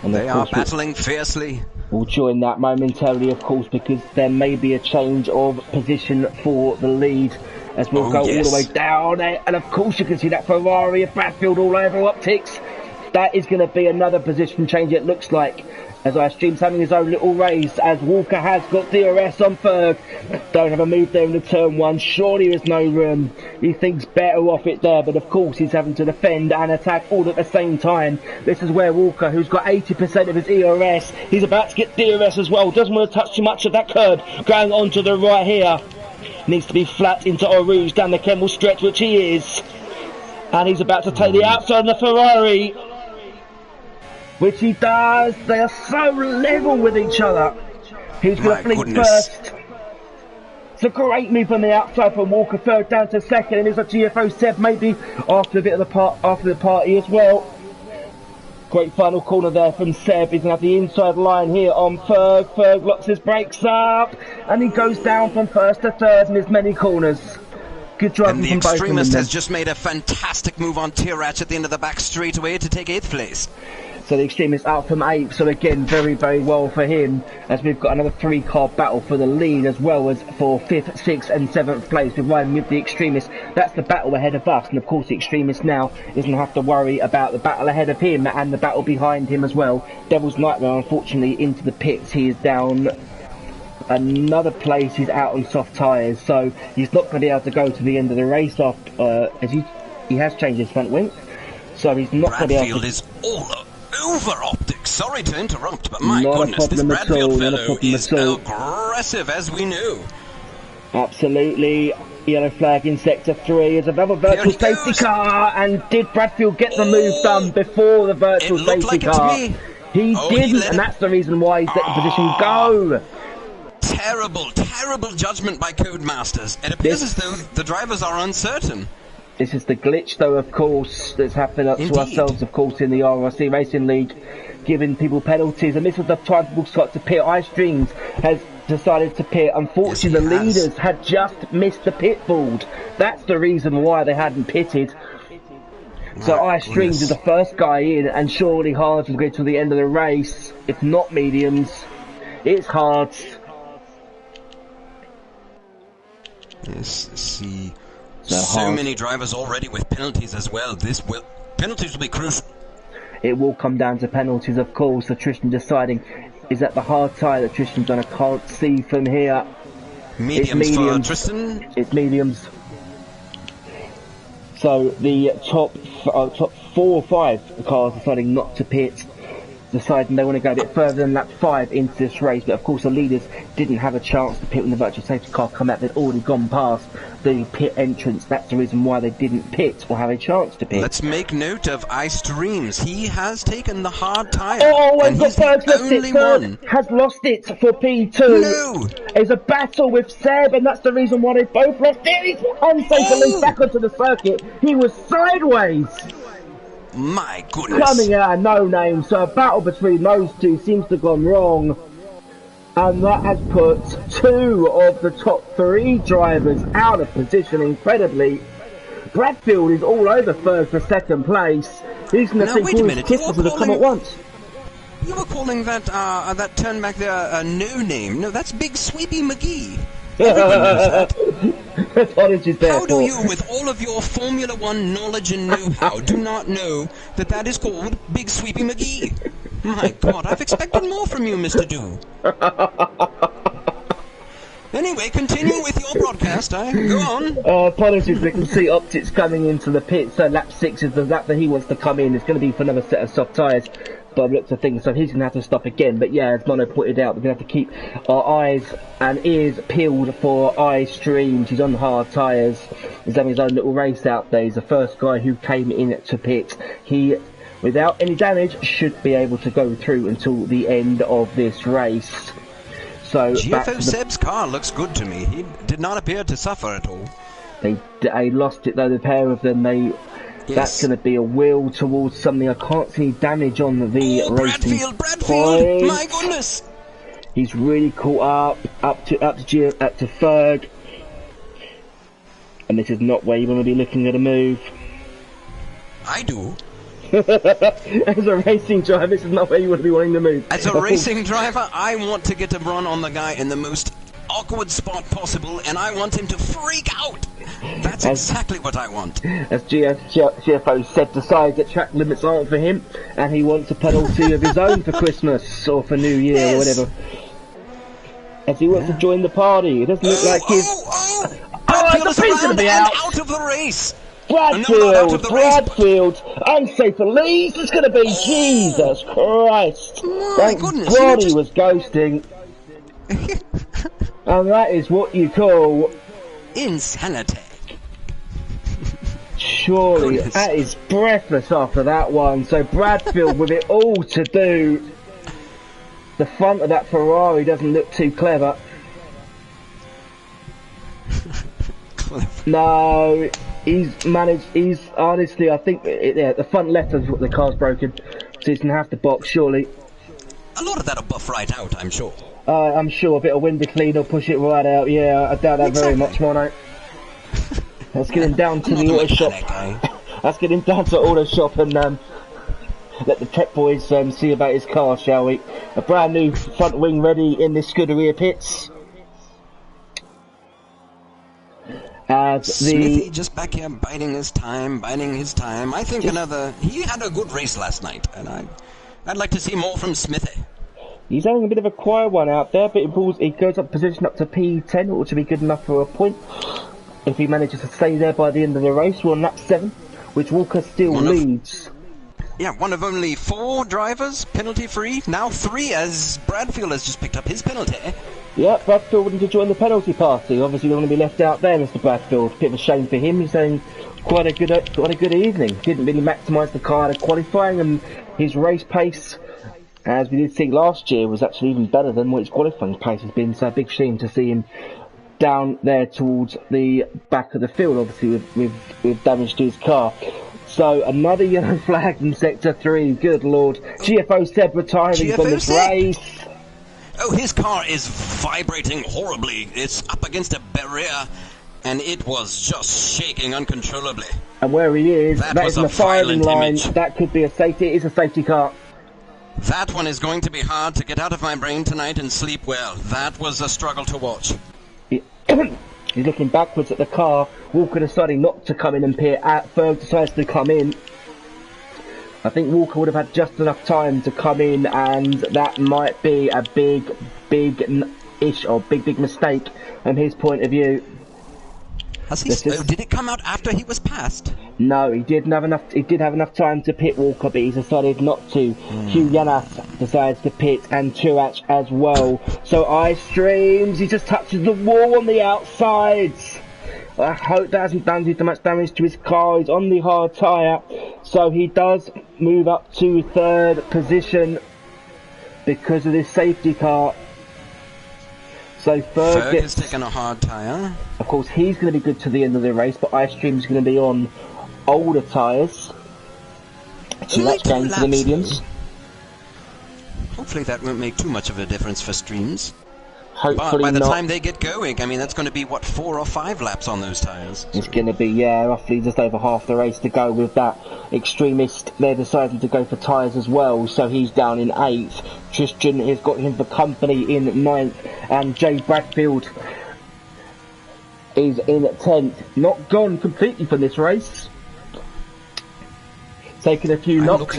And they are battling fiercely. We'll join that momentarily, of course, because there may be a change of position for the lead as we'll go all the way down there. And of course you can see that Ferrari of Bradfield all over Optics. That is going to be another position change, it looks like, as iStream's having his own little race, as Walker has got DRS on Ferg. Don't have a move there in the turn 1. Surely there's no room. He thinks better off it there, but of course he's having to defend and attack all at the same time. This is where Walker, who's got 80% of his ERS, he's about to get DRS as well. Doesn't want to touch too much of that curb. Going on to the right here. Needs to be flat into Rouge down the Kemmel stretch, which he is. And he's about to take the outside of the Ferrari, which he does. They are so level with each other. He's going to fleet first. It's a great move on the outside from Walker. Third down to second, and it's a GFO Seb maybe after a bit of the party as well. Great final corner there from Seb. He's going to have the inside line here on Ferg. Ferg locks his brakes up, and he goes down from first to third in his many corners. Good driving from both of them. And the Extremist has just made a fantastic move on Tirach at the end of the back straightaway to take 8th place. So the Extremist out from 8th, so again very, very well for him, as we've got another 3-car battle for the lead, as well as for 5th, 6th and 7th place. We're riding with the Extremist. That's the battle ahead of us, and of course the Extremist now isn't have to worry about the battle ahead of him and the battle behind him as well. Devil's Nightmare, unfortunately, into the pits. He is down another place. He's out on soft tyres, so he's not going to be able to go to the end of the race after, as he has changed his front wing, so he's not going to be able to... is all over Optics. Sorry to interrupt, but my goodness, this Bradfield fellow is aggressive, as we know. Absolutely. Yellow flag in sector 3 is another virtual safety car, and did Bradfield get the move done before the virtual safety car? He didn't, and that's the reason why he's let the position go. Terrible judgment by Codemasters. It appears as though the drivers are uncertain. This is the glitch, though, of course, that's happened up to ourselves, of course, in the RRC Racing League, giving people penalties. And this is the time people start to pit. iStreams has decided to pit. Unfortunately, the leaders had just missed the pit board. That's the reason why they hadn't pitted. So iStreams is the first guy in, and surely Hards will get to the end of the race. If not mediums, it's Hards. Yes, see... So many drivers already with penalties as well. Penalties will be crucial. It will come down to penalties, of course. So Tristan deciding, is that the hard tyre that Tristan's on? I can't see from here. Mediums for Tristan. It's mediums. So the top 4 or 5 cars deciding not to pit, deciding they want to go a bit further than lap 5 into this race. But of course the leaders didn't have a chance to pit when the virtual safety car come out. They'd already gone past the pit entrance. That's the reason why they didn't pit or have a chance to pit. Let's make note of iStreams. He has taken the hard tyre. Oh, and he's the only one. Has lost it for P2. No! It's a battle with Seb, and that's the reason why they both lost it. He's unsafely back onto the circuit. He was sideways. My goodness. Coming out of no name, so a battle between those two seems to have gone wrong. And that has put 2 of the top 3 drivers out of position, incredibly. Bradfield is all over third for second place. He's going to think all his kisses would have come at once. You were calling that that turn back there a no name. No, that's Big Sweepy McGee. Everyone knows that. How do you, with all of your Formula 1 knowledge and know-how, do not know that that is called Big Sweepy McGee? My God, I've expected more from you, Mr. Do. Anyway, continue with your broadcast. Go on. Apologies, we can see Optics coming into the pit. So lap 6 is the lap that he wants to come in. It's going to be for another set of soft tyres. But I've looked at things, so he's going to have to stop again. But yeah, as Mono pointed out, we're going to have to keep our eyes and ears peeled for iStreams. He's on hard tyres. He's having his own little race out there. He's the first guy who came in to pit. He without any damage, should be able to go through until the end of this race. So GFO Seb's car looks good to me. He did not appear to suffer at all. They lost it though, the pair of them. Yes. That's going to be a wheel towards something. I can't see damage on the racing. Bradfield! My goodness! He's really caught up to Ferg. And this is not where you want to be looking at a move. I do. As a racing driver, this is not where you want to be wanting to move. As a racing driver, I want to get a run on the guy in the most awkward spot possible, and I want him to freak out. That's exactly what I want. As GFO said, decides that track limits aren't for him, and he wants a penalty of his own for Christmas or for New Year or whatever. As he wants to join the party. It doesn't look like he's... the Prix going to be out of the race. Bradfield, unsafe release. It's going to be Jesus Christ. Thank God he was ghosting. And that is what you call insanity. Surely, that is breathless after that one. So Bradfield with it all to do. The front of that Ferrari doesn't look too clever. No, he's honestly, I think, the front left of the car's broken. So he's going to have to box, surely. A lot of that'll buff right out, I'm sure. I'm sure a bit of window clean will push it right out. Yeah, I doubt that very much, Mono. Let's get him down to the auto shop. Let's get him down to auto shop and let the prep boys see about his car, shall we? A brand new front wing ready in the Scuderia pits. Smithy just back here biding his time. I think he had a good race last night, and I'd like to see more from Smithy. He's having a bit of a quiet one out there, but he goes up position up to P10, which would be good enough for a point. If he manages to stay there by the end of the race, we're on lap 7, which Walker still leads. One of only 4 drivers, penalty free. Now 3, as Bradfield has just picked up his penalty. Yeah, Bradfield wanted to join the penalty party. Obviously, they want to be left out there, Mr. Bradfield. Bit of a shame for him. He's having quite a good evening. Didn't really maximise the car at qualifying, and his race pace, as we did see last year, was actually even better than what his qualifying pace has been. So a big shame to see him down there towards the back of the field, obviously with damage to his car. So another yellow flag in Sector 3, good lord. GFO Seb retiring from this race. Oh, his car is vibrating horribly. It's up against a barrier, and it was just shaking uncontrollably. And where he is, that is in the firing line. That could be a safety. It is a safety car. That one is going to be hard to get out of my brain tonight and sleep well. That was a struggle to watch. He's looking backwards at the car. Walker deciding not to come in and pit. Ferg decides to come in. I think Walker would have had just enough time to come in, and that might be a big mistake from his point of view. Did it come out after he was passed? No, he didn't have enough. He did have enough time to pit Walker, but he decided not to. Hugh Yanas decides to pit, and Chirach as well. So ice streams. He just touches the wall on the outside. I hope that hasn't done too much damage to his car. He's on the hard tyre, so he does move up to 3rd position because of this safety car. So Ferg has taken a hard tyre. Of course, he's going to be good to the end of the race, but Ice Stream's going to be on older tyres. So that's going to the mediums. Hopefully that won't make too much of a difference for Streams. Hopefully by the not. time they get going, I mean, that's going to be, what, 4 or 5 laps on those tyres? It's going to be, yeah, roughly just over half the race to go with that. Extremist, they're deciding to go for tyres as well, so he's down in 8th. Tristan has got him for company in 9th, and Jay Bradfield is in 10th. Not gone completely from this race. Taking a few knocks.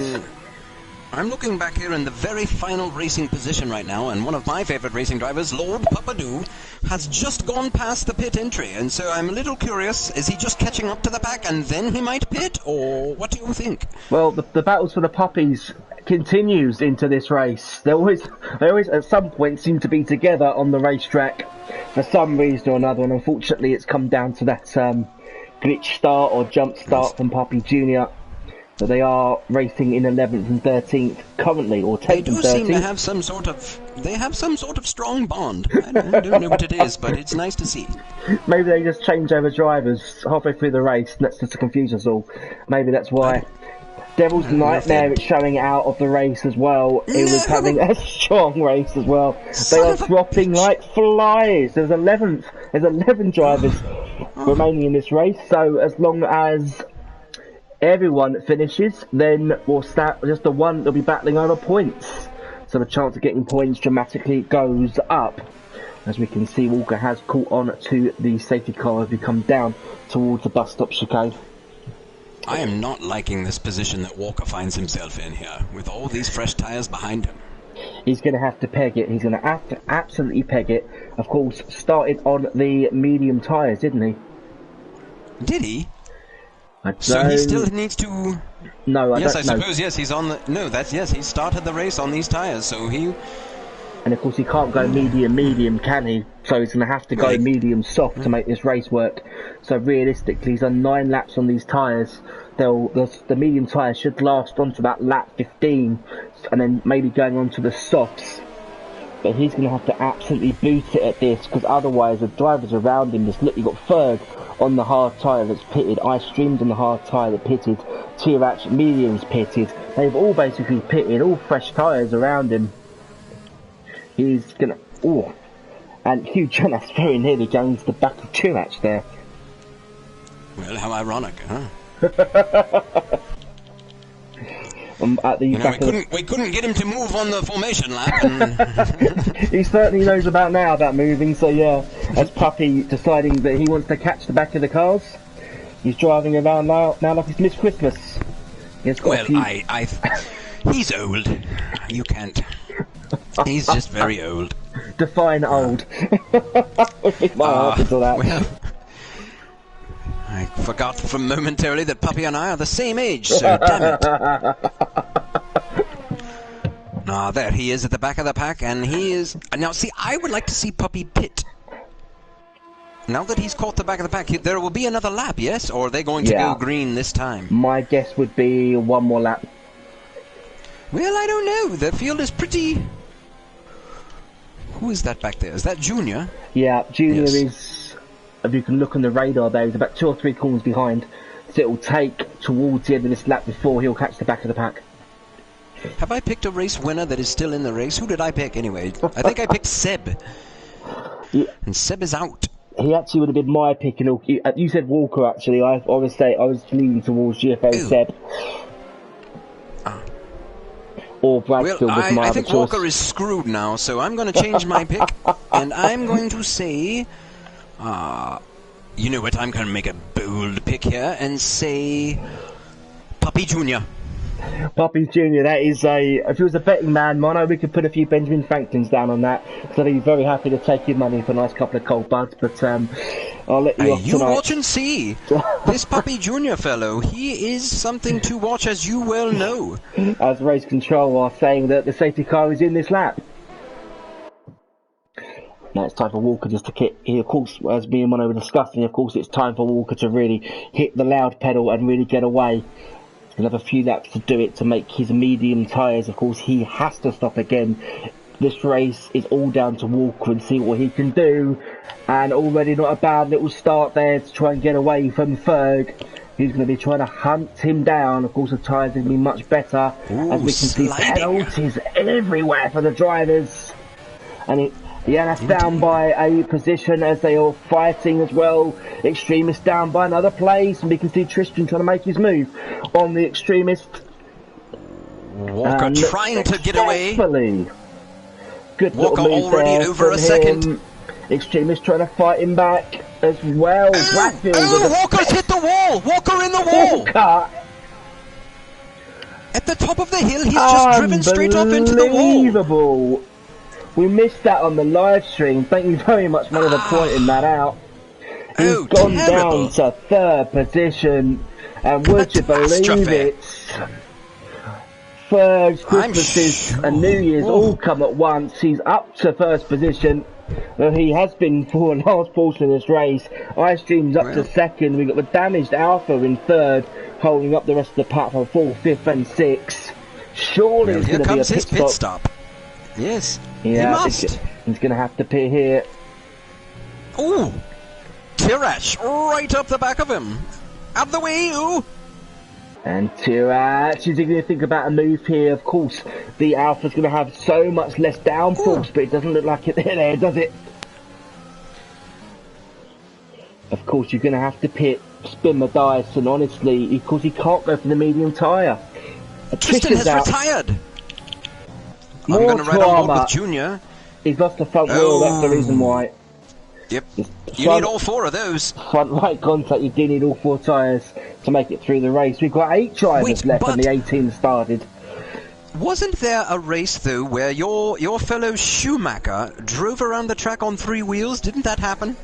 I'm looking back here in the very final racing position right now, and one of my favourite racing drivers, Lord Papadou, has just gone past the pit entry, and so I'm a little curious, is he just catching up to the pack and then he might pit, or what do you think? Well, the battles for the puppies continues into this race. They always at some point seem to be together on the racetrack for some reason or another, and unfortunately it's come down to that glitch start or jump start from Puppy Jr. So they are racing in 11th and 13th currently, or 10th They and do 13th. seem to have some sort of... They have some sort of strong bond. I don't know what it is, but it's nice to see. Maybe they just change over drivers halfway through the race, and that's just to confuse us all. Maybe that's why. Devil's Nightmare is showing out of the race as well. It was having a strong race as well. They are dropping like flies. There's 11 drivers remaining in this race. So as long as everyone finishes, then we'll start just the one. They'll be battling over points. So the chance of getting points dramatically goes up. As we can see, Walker has caught on to the safety car as we come down towards the bus stop chicane. I am not liking this position that Walker finds himself in here, with all these fresh tyres behind him. He's going to have to peg it. He's going to have to absolutely peg it. Of course, started on the medium tyres, didn't he? Did he? So he still needs to... No, I suppose, yes, he's on the... No, yes, he started the race on these tyres, so he... And of course he can't go medium, can he? So he's going to have to go medium soft to make this race work. So realistically, he's done 9 laps on these tyres. The medium tyres should last on to about lap 15, and then maybe going on to the softs. But he's going to have to absolutely boot it at this, because otherwise the drivers around him, just look, you've got Ferg on the hard tyre that's pitted, Ice Streams on the hard tyre that pitted, T-Ratch mediums pitted. They've all basically pitted, all fresh tyres around him. He's gonna... Oh, and Hugh Jonas very nearly going to the back of T-Ratch there. Well, how ironic, huh? We couldn't get him to move on the formation lap. And... He certainly knows about moving, so yeah. As Puppy deciding that he wants to catch the back of the cars, he's driving around now like it's Miss Christmas. Well, he's old. You can't... He's just very old. Define old. Well, I forgot momentarily that Puppy and I are the same age, so damn it. There he is at the back of the pack, and he is... Now, see, I would like to see Puppy pit. Now that he's caught the back of the pack, there will be another lap, yes? Or are they going to go green this time? My guess would be one more lap. Well, I don't know. The field is pretty... Who is that back there? Is that Junior? Yeah, Junior is... If you can look on the radar there, he's about 2 or 3 corners behind. So it will take towards the end of this lap before he'll catch the back of the pack. Have I picked a race winner that is still in the race? Who did I pick anyway? I think I picked Seb. Yeah. And Seb is out. He actually would have been my pick. You said Walker, actually. I was leaning towards GFO Seb. Or Bradfield was my I think Walker is screwed now, so I'm going to change my pick. And I'm going to say... you know what? I'm going to make a bold pick here and say... Puppy Jr. Puppy Jr., that is a... If he was a betting man, Mono, we could put a few Benjamin Franklins down on that. Because I'd be very happy to take your money for a nice couple of cold buds. But I'll let you off tonight. You watch and see. This Puppy Jr. fellow, he is something to watch, as you well know. As race control are saying that the safety car is in this lap. Now it's time for Walker just to kick. Of course, as me and Mono were discussing, of course it's time for Walker to really hit the loud pedal and really get away. He'll have a few laps to do it to make his medium tyres. Of course, he has to stop again. This race is all down to Walker and see what he can do. And already not a bad little start there to try and get away from Ferg. He's going to be trying to hunt him down. Of course, the tyres are going to be much better. Ooh, as we can see penalties everywhere for the drivers. And Yanis down by a position as they are fighting as well. Extremist down by another place, and we can see Tristan trying to make his move on the Extremist. Walker trying to get away. Good Walker little move already over a second. Extremist trying to fight him back as well. Walker's hit the wall. Walker in the wall. Walker. At the top of the hill, he's just driven straight up into the wall. We missed that on the live stream. Thank you very much, Mono, for pointing that out. He's gone down to 3rd position, and would you believe it? Ferg's, Christmases and New Year's all come at once. He's up to 1st position. Well, he has been for the last portion of this race. Ice-Stream's up to second. We've got the damaged Alpha in third, holding up the rest of the pack for fourth, fifth and sixth. Surely it's going to be a pit stop. Yes, yeah, he must. He's going to have to pit here. Ooh! Tirash right up the back of him. Out the way, ooh! And Tirash is going to think about a move here. Of course, the Alpha's going to have so much less downforce, but it doesn't look like it there, does it? Of course, you're going to have to pit, spin the dice, and honestly, because he can't go for the medium tyre. Tristan has retired! More I'm going to ride on board with Junior. He's lost the front wheel, that's the reason why. Yep. You need all four of those. Front right contact, you do need all four tyres to make it through the race. We've got 8 drivers left and the 18 started. Wasn't there a race, though, where your fellow Schumacher drove around the track on 3 wheels? Didn't that happen?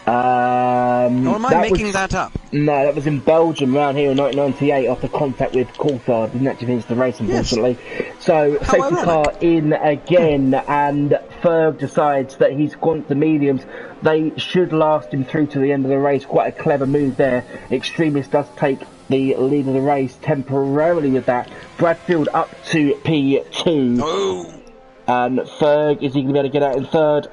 Or am I making that up? No, that was in Belgium around here in 1998 after contact with Coulthard. Didn't actually finish the race, unfortunately. Yes. So, safety car in again, and Ferg decides that he's gone to mediums. They should last him through to the end of the race. Quite a clever move there. Extremist does take the lead of the race temporarily with that. Bradfield up to P2. Oh. And Ferg, is he going to be able to get out in third?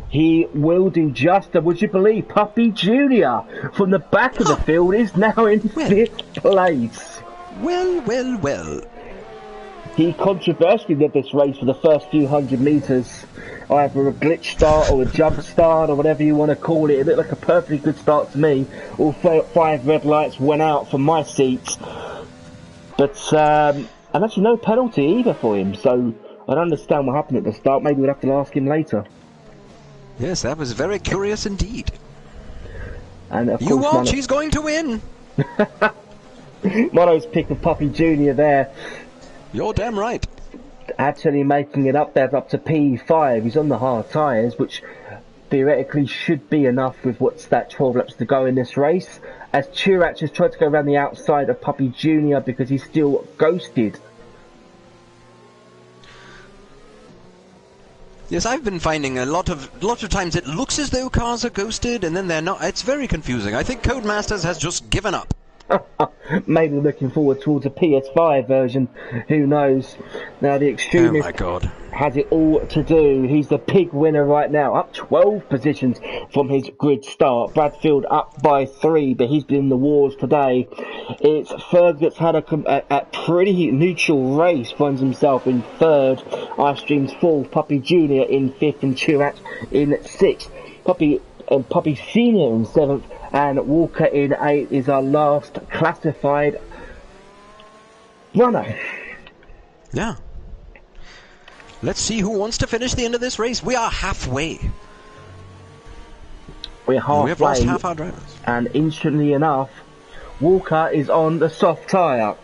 He will do just, would you believe, Puppy Junior from the back of the field is now in 5th place. Well. He controversially led this race for the first few 100 metres. Either a glitch start or a jump start or whatever you want to call it. It looked like a perfectly good start to me. All 5 red lights went out from my seats. But, and actually no penalty either for him. So I don't understand what happened at the start. Maybe we'll have to ask him later. Yes, that was very curious indeed. And of you course, watch, he's going to win. Mono's pick of Puppy Junior there. You're damn right. Actually making it up there up to P5. He's on the hard tyres, which theoretically should be enough with what's that 12 laps to go in this race. As Chirac has tried to go around the outside of Puppy Junior because he's still ghosted. Yes, I've been finding a lot of times it looks as though cars are ghosted and then they're not. It's very confusing. I think Codemasters has just given up. Maybe looking forward towards a PS5 version. Who knows? Now the Extremist has it all to do. He's the big winner right now. Up 12 positions from his grid start. Bradfield up by 3, but he's been in the wars today. It's Ferg that's had a pretty neutral race. Finds himself in 3rd. Ice-Stream's 4th. Puppy Junior in 5th and Chirac in 6th. Puppy Senior in 7th. And Walker in 8th is our last classified runner. Yeah. Let's see who wants to finish the end of this race. We are halfway. We're halfway. We've lost half our drivers. And instantly enough, Walker is on the soft tyre.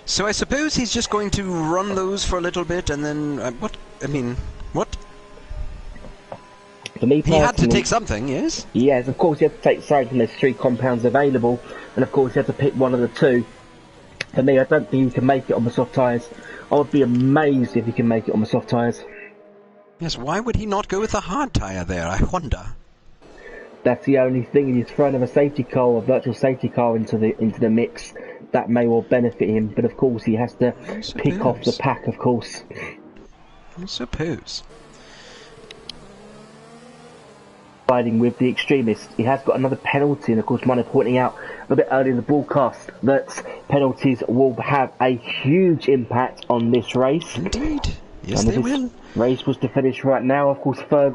So I suppose he's just going to run those for a little bit and then... what? For me personally, he had to take something, yes? Yes, of course he had to take something. There's 3 compounds available. And of course he had to pick one of the 2. For me, I don't think he can make it on the soft tyres. I would be amazed if he can make it on the soft tyres. Yes, why would he not go with the hard tyre there, I wonder? That's the only thing. He's thrown a safety car, or a virtual safety car into the mix. That may well benefit him, but of course he has to pick off the pack, of course. I suppose. Riding with the Extremist. He has got another penalty, and of course Mono pointing out a bit earlier in the broadcast that penalties will have a huge impact on this race. Indeed. Yes, and they will. If this race was to finish right now, of course Ferg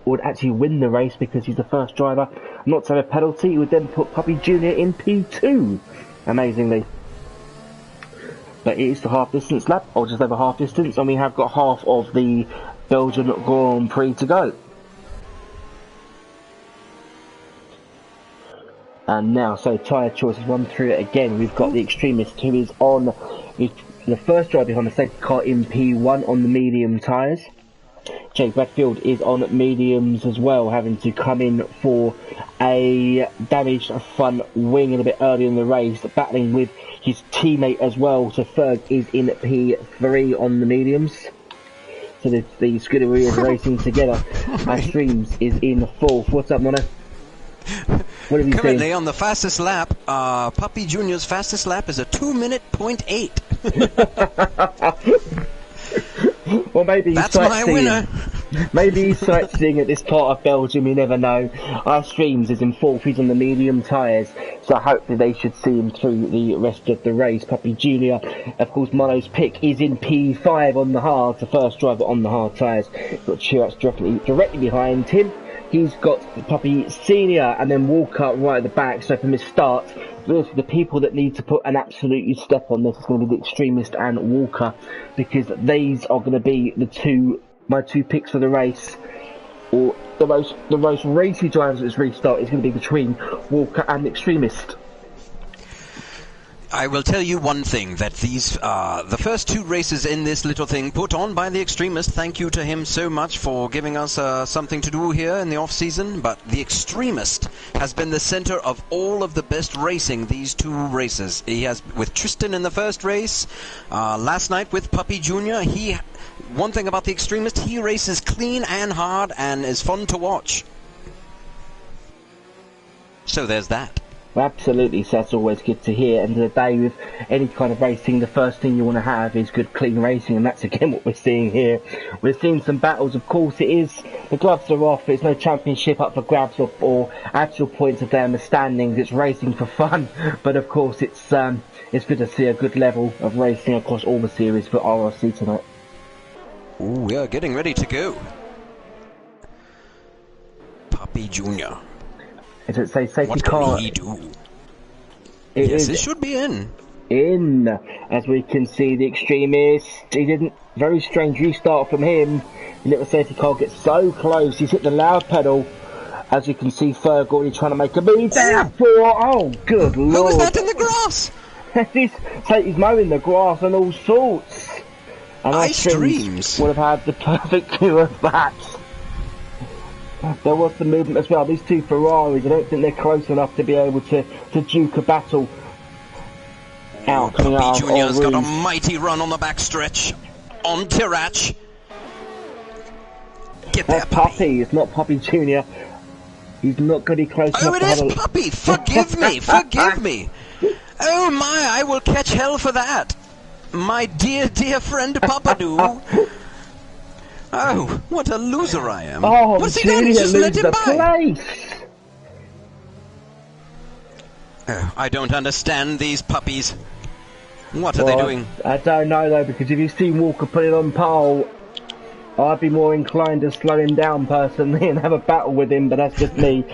would actually win the race because he's the first driver not to have a penalty. He would then put Puppy Junior in P2, amazingly. But it is the half distance lap, or just over half distance, and we have got half of the Belgian Grand Prix to go. And now, so tyre choices, run through it again. We've got the Extremist, who is on the first driver behind the safety car in P1 on the medium tyres. Jake Bradfield is on mediums as well, having to come in for a damaged front wing a bit early in the race, battling with his teammate as well. So Ferg is in P3 on the mediums. So So the Scuderias racing together. Our Streams is in 4th. What's up, Mono? What have you Currently seen? on the fastest lap, Puppy Junior's fastest lap is a 2:08. Well, maybe he's That's my sightseeing. winner. Maybe he's sightseeing at this part of Belgium, you never know. Our Streams is in 4th, he's on the medium tyres, so hopefully they should see him through the rest of the race. Puppy Junior, of course, Mono's pick is in P5 on the hard, the first driver on the hard tyres. Got Chirac directly behind him. He's got Puppy Senior and then Walker right at the back, so from his start, really the people that need to put an absolutely step on this is going to be the Extremist and Walker, because these are going to be my two picks for the race, or the most racy drivers at this restart is going to be between Walker and Extremist. I will tell you one thing, that these, the first 2 races in this little thing put on by the Extremist, thank you to him so much for giving us something to do here in the off-season, but the Extremist has been the center of all of the best racing these 2 races. He has, with Tristan in the first race, last night with Puppy Junior, one thing about the Extremist, he races clean and hard and is fun to watch. So there's that. Absolutely, so that's always good to hear. End of the day, with any kind of racing, the first thing you want to have is good, clean racing, and that's again what we're seeing here. We're seeing some battles, of course. The gloves are off. There's no championship up for grabs or actual points of down the standings. It's racing for fun, but of course, it's good to see a good level of racing across all the series for RRC tonight. Ooh, we are getting ready to go. Puppy Junior. As it says, safety What car. will he do? It should be in. As we can see, the Extremist, very strange restart from him. The little safety car gets so close, he's hit the loud pedal. As you can see, Ferg already trying to make a move there oh, good lord. Who was that in the grass? he's mowing the grass and all sorts. And Ice Dreams would have had the perfect view of that. There was the movement as well. These 2 Ferraris, I don't think they're close enough to be able to duke a battle out. Puppy Junior's got a mighty run on the backstretch. On Tirach. Get there, Puppy. It's not Puppy Junior. He's not going to be close enough. Oh, it is Puppy. Forgive me. Forgive me. Oh my, I will catch hell for that. My dear, dear friend Papadoo. Oh, what a loser I am. Oh, what's he done? He just let him by. Oh, I don't understand these puppies. What are they doing? I don't know though, because if you've seen Walker put it on pole, I'd be more inclined to slow him down personally and have a battle with him, but that's just me.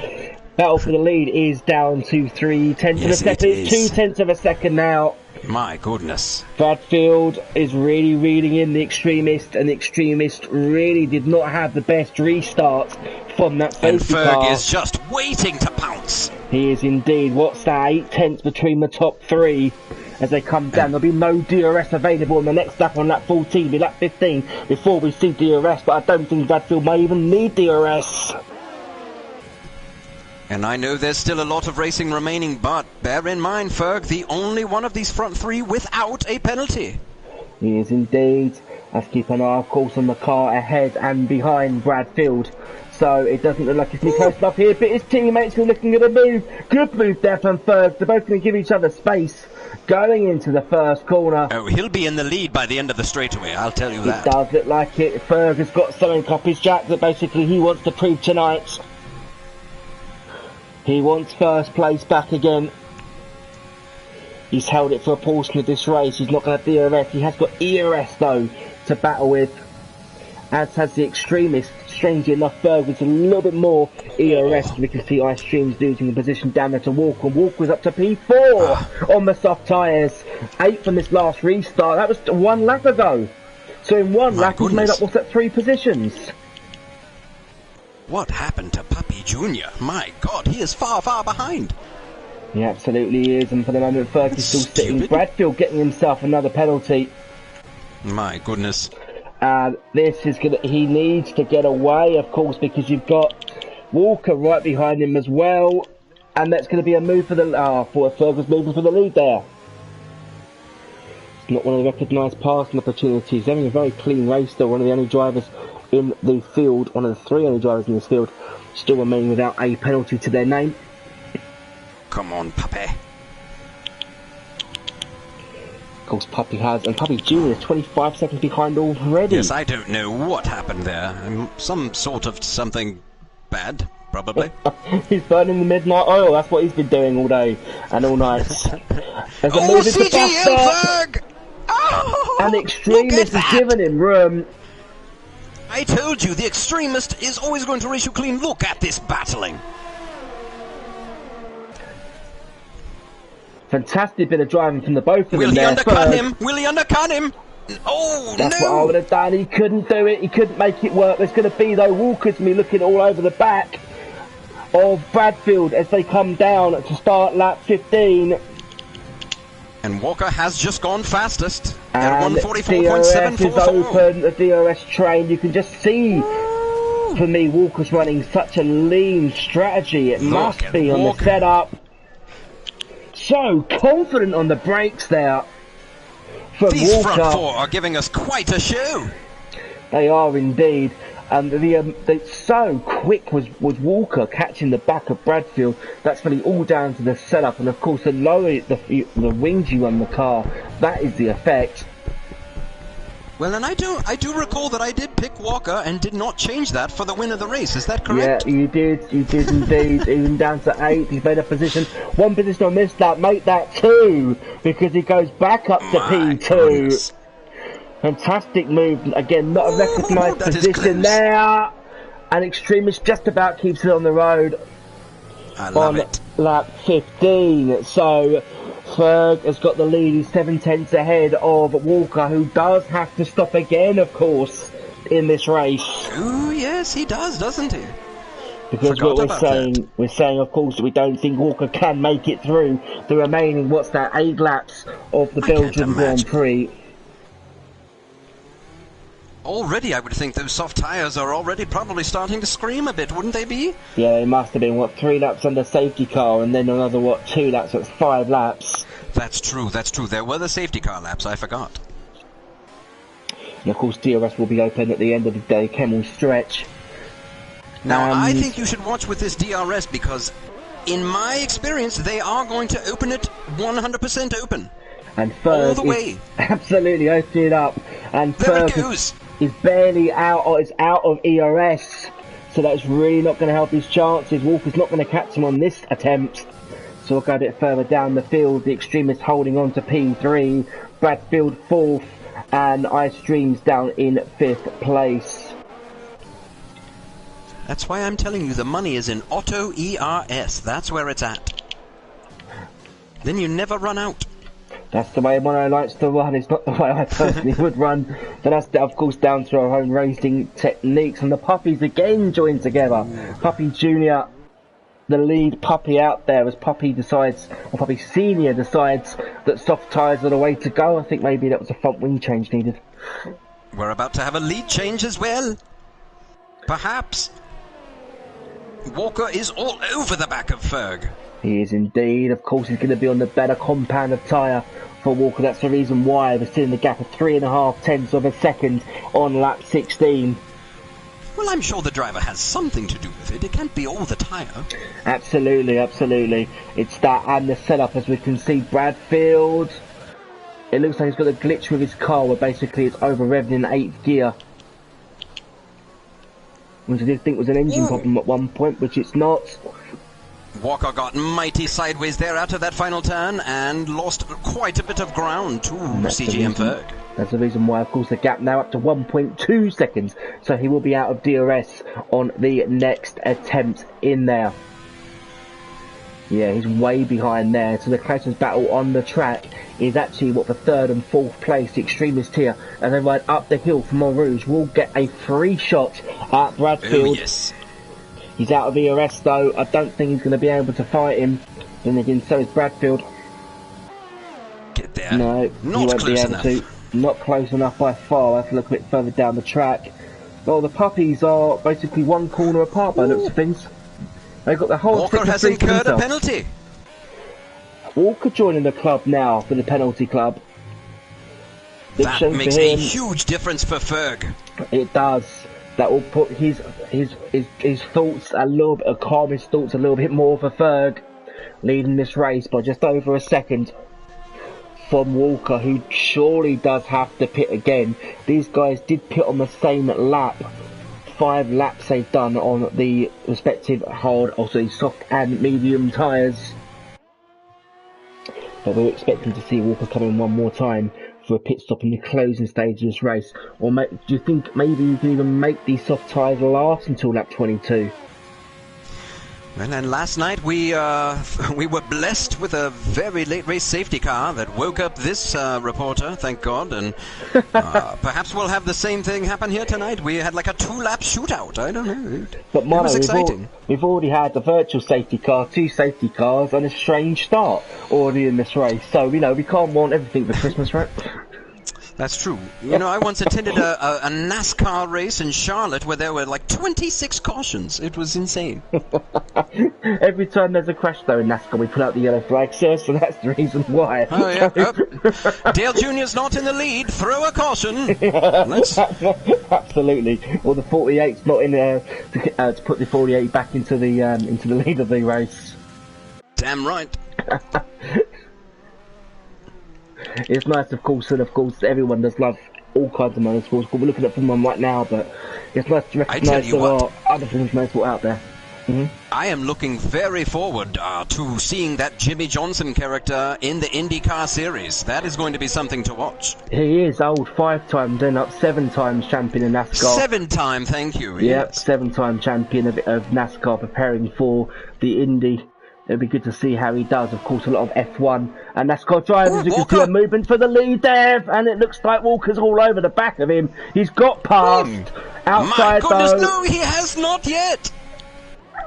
Battle for the lead is down to 3/10 of a second. 2/10 of a second now. My goodness. Bradfield is really reading in the Extremist, and the Extremist really did not have the best restart from that safety car. And Ferg is just waiting to pounce. He is indeed. What's that? 8/10 between the top 3 as they come down. There'll be no DRS available in the next lap on lap 14, be lap 15 before we see DRS, but I don't think Bradfield may even need DRS. And I know there's still a lot of racing remaining, but bear in mind, Ferg, the only one of these front 3 without a penalty. He is indeed. Let's keep an eye, of course, on the car ahead and behind Bradfield. So it doesn't look like it's been close enough here, but his teammates are looking at a move. Good move there from Ferg. They're both going to give each other space going into the first corner. Oh, he'll be in the lead by the end of the straightaway, I'll tell you that. It does look like it. Ferg has got something up his jack that basically he wants to prove tonight. He wants first place back again. He's held it for a portion of this race. He's not going to have DRS. He has got ERS though to battle with, as has the Extremist. Strangely enough, Ferg was a little bit more ERS. We can see Ice Streams losing the position down there to Walker. Walker's up to P4 on the soft tyres. 8 from this last restart. That was 1 lap ago. So in 1 lap he's made up, what's that, 3 positions? What happened to Puppy Junior? My God, he is far, far behind. He absolutely is, and for the moment Ferg is still sitting. Bradfield getting himself another penalty. My goodness. This is gonna. He needs to get away, of course, because you've got Walker right behind him as well, and that's going to be a move for the. For Ferg was moving for the lead there. Not one of the recognised passing opportunities. Having a very clean race still. One of the only drivers in the field, one of the 3 only drivers in this field, still remaining without a penalty to their name. Come on, puppy. Of course, Puppy has, and Puppy Junior is 25 seconds behind already. Yes, I don't know what happened there. Some sort of something bad, probably. He's burning the midnight oil. That's what he's been doing all day and all night. Oh, CGM! Oh, and the Extremist has given him room. I told you, the Extremist is always going to race you clean. Look at this battling. Fantastic bit of driving from the both of them. Will he undercut him? Will he undercut him? Oh, that's no! What I would have done. He couldn't do it. He couldn't make it work. There's going to be, though, Walker's me looking all over the back of Bradfield as they come down to start lap 15. And Walker has just gone fastest at And 144.744. DRS is open, the DRS train. You can just see, for me, Walker's running such a lean strategy. It must be on the setup. So confident on the brakes there. These Walker. front 4 are giving us quite a show. They are indeed. And so quick was Walker catching the back of Bradfield. That's really all down to the setup, and of course the lower the wings you on the car, that is the effect. Well, and I do recall that I did pick Walker and did not change that for the win of the race. Is that correct? Yeah, you did indeed. Even down to 8th, he's made a position, 1 position on this lap, make that 2 because he goes back up to P2. Goodness. Fantastic move again, not a recognised position there. And Extremist just about keeps it on the road. I love on it. Lap 15. So Ferg has got the lead. He's 7/10 ahead of Walker, who does have to stop again, of course, in this race. Oh yes, he does, doesn't he? Because what we're saying, of course, that we don't think Walker can make it through the remaining, 8 laps of the Belgian Grand Prix. Already, I would think those soft tyres are already probably starting to scream a bit, wouldn't they be? Yeah, they must have been, 3 laps under safety car, and then another, 2 laps, that's 5 laps. That's true, that's true. There were the safety car laps, I forgot. And of course, DRS will be open at the end of the day, Kemmel stretch. Now, I think you should watch with this DRS, because in my experience, they are going to open it 100% open. And Ferg all the way. Absolutely opening it up. And there Ferg it goes. Is barely out, or is out of ERS. So that's really not going to help his chances. Walker's not going to catch him on this attempt. So we'll go a bit further down the field. The Extremist holding on to P3. Bradfield 4th. And Ice Dreams down in 5th place. That's why I'm telling you the money is in Auto ERS. That's where it's at. Then you never run out. That's the way Mono likes to run. It's not the way I personally would run. But that's, of course, down to our own racing techniques. And the puppies again join together. Puppy Junior, the lead puppy out there, as Puppy decides, or Puppy Senior decides that soft tyres are the way to go. I think maybe that was a front wing change needed. We're about to have a lead change as well. Perhaps. Walker is all over the back of Ferg. He is indeed. Of course, he's going to be on the better compound of tyre for Walker. That's the reason why we're still in the gap of 3.5 tenths of a second on lap 16. Well, I'm sure the driver has something to do with it. It can't be all the tyre. Absolutely, absolutely. It's that and the setup, as we can see. Bradfield, it looks like he's got a glitch with his car where basically it's over-revved in 8th gear. Which I did think was an engine problem at one point, which it's not. Walker got mighty sideways there out of that final turn and lost quite a bit of ground to CGM Ferg. That's the reason why, of course, the gap now up to 1.2 seconds. So he will be out of DRS on the next attempt in there. Yeah, he's way behind there. So the closest battle on the track is actually the 3rd and 4th place, the Extremist here. And they ride up the hill from Montrouge. Will get a free shot at Bradfield. Oh, yes. He's out of ERS though. I don't think he's going to be able to fight him. Then again, so is Bradfield. Get there. No, not he won't close be able enough. to. Not close enough by far. I'll have to look a bit further down the track. Well, the puppies are basically one corner apart by looks of things. They've got the whole Walker has incurred a penalty. Walker joining the club now for the penalty club. Big That shame makes for a him. huge difference for Ferg. It does. That will put his thoughts a little bit, calm his thoughts a little bit more for Ferg, leading this race by just over a second from Walker, who surely does have to pit again. These guys did pit on the same lap. 5 laps they've done on the respective hard, also soft and medium tyres. But we're expecting to see Walker come in one more time for a pit stop in the closing stage of this race. Or do you think maybe you can even make these soft tyres last until lap 22? Well, and last night we were blessed with a very late race safety car that woke up this reporter, thank God, and perhaps we'll have the same thing happen here tonight. We had like a 2-lap shootout, I don't know. But Mono, it was exciting. We've already had the virtual safety car, 2 safety cars, and a strange start already in this race. So, you know, we can't want everything for Christmas, right? That's true. You know, I once attended a NASCAR race in Charlotte where there were like 26 cautions. It was insane. Every time there's a crash, though, in NASCAR, we put out the yellow flag, sir, so that's the reason why. Oh, yeah. Oh. Dale Jr.'s not in the lead. Throw a caution. Let's... Absolutely. Or the 48's not in there to put the 48 back into the lead of the race. Damn right. It's nice, of course, and of course everyone does love all kinds of motorsports. We're looking at Formula 1 right now, but it's nice to recognise there are other forms of motorsport out there. I am looking very forward to seeing that Jimmy Johnson character in the IndyCar series. That is going to be something to watch. He is old, 5 times, then up 7 times champion in NASCAR. 7-time, thank you. Yep, Yes. 7-time champion of NASCAR, preparing for the Indy. It'll be good to see how he does. Of course, a lot of F1 and NASCAR drivers. You can see a movement for the lead there, and it looks like Walker's all over the back of him. He's got past. Outside, my goodness, though. no, he has not yet.